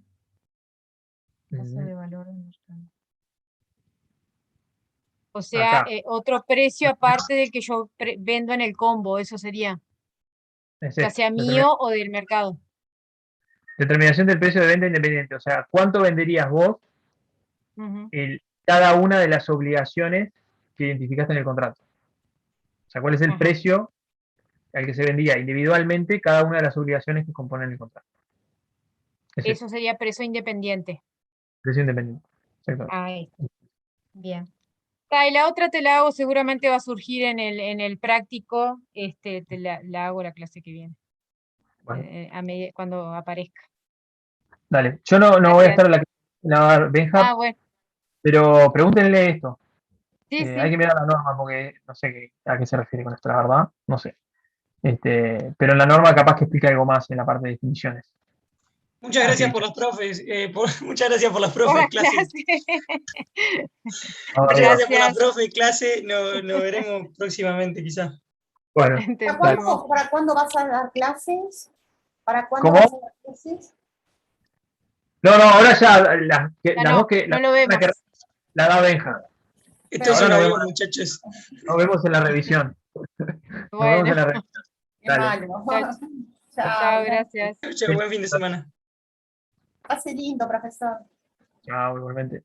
Caso de valor del mercado. O sea, Acá. otro precio aparte del que yo vendo en el combo, eso sería, ya sea mío o del mercado. Determinación del precio de venta independiente, o sea, ¿cuánto venderías vos Ujú. cada una de las obligaciones que identificaste en el contrato? O sea, ¿cuál es el Ajá. precio al que se vendía individualmente cada una de las obligaciones que componen el contrato? Eso sería precio independiente. Precio independiente. Exacto. Ahí está. Bien. Y la otra te la hago, seguramente va a surgir en el práctico, te la hago la clase que viene, Bueno, cuando aparezca. dale. Yo no voy a estar en la Benja, Ah, bueno. pero pregúntenle esto. Sí, Hay sí. que mirar la norma porque no sé a qué se refiere con esto, la verdad. No sé. Pero en la norma capaz que explica algo más en la parte de definiciones. Muchas gracias por los profes, muchas gracias por las profes, clase. Muchas gracias por la profe, clase, nos veremos próximamente quizás. Bueno, ¿Para cuándo vas a dar clases? ¿Para cuándo ¿Cómo? vas a dar clases? No, ahora ya las no, dos que no lo vemos. la da Benja. Esto es Ahora un nos avión, vemos, muchachos. nos vemos en la revisión. Nos vemos en la revisión. Qué Dale. malo. Chao, gracias. Chao, buen fin de semana. Pase lindo, profesor. Chao, igualmente.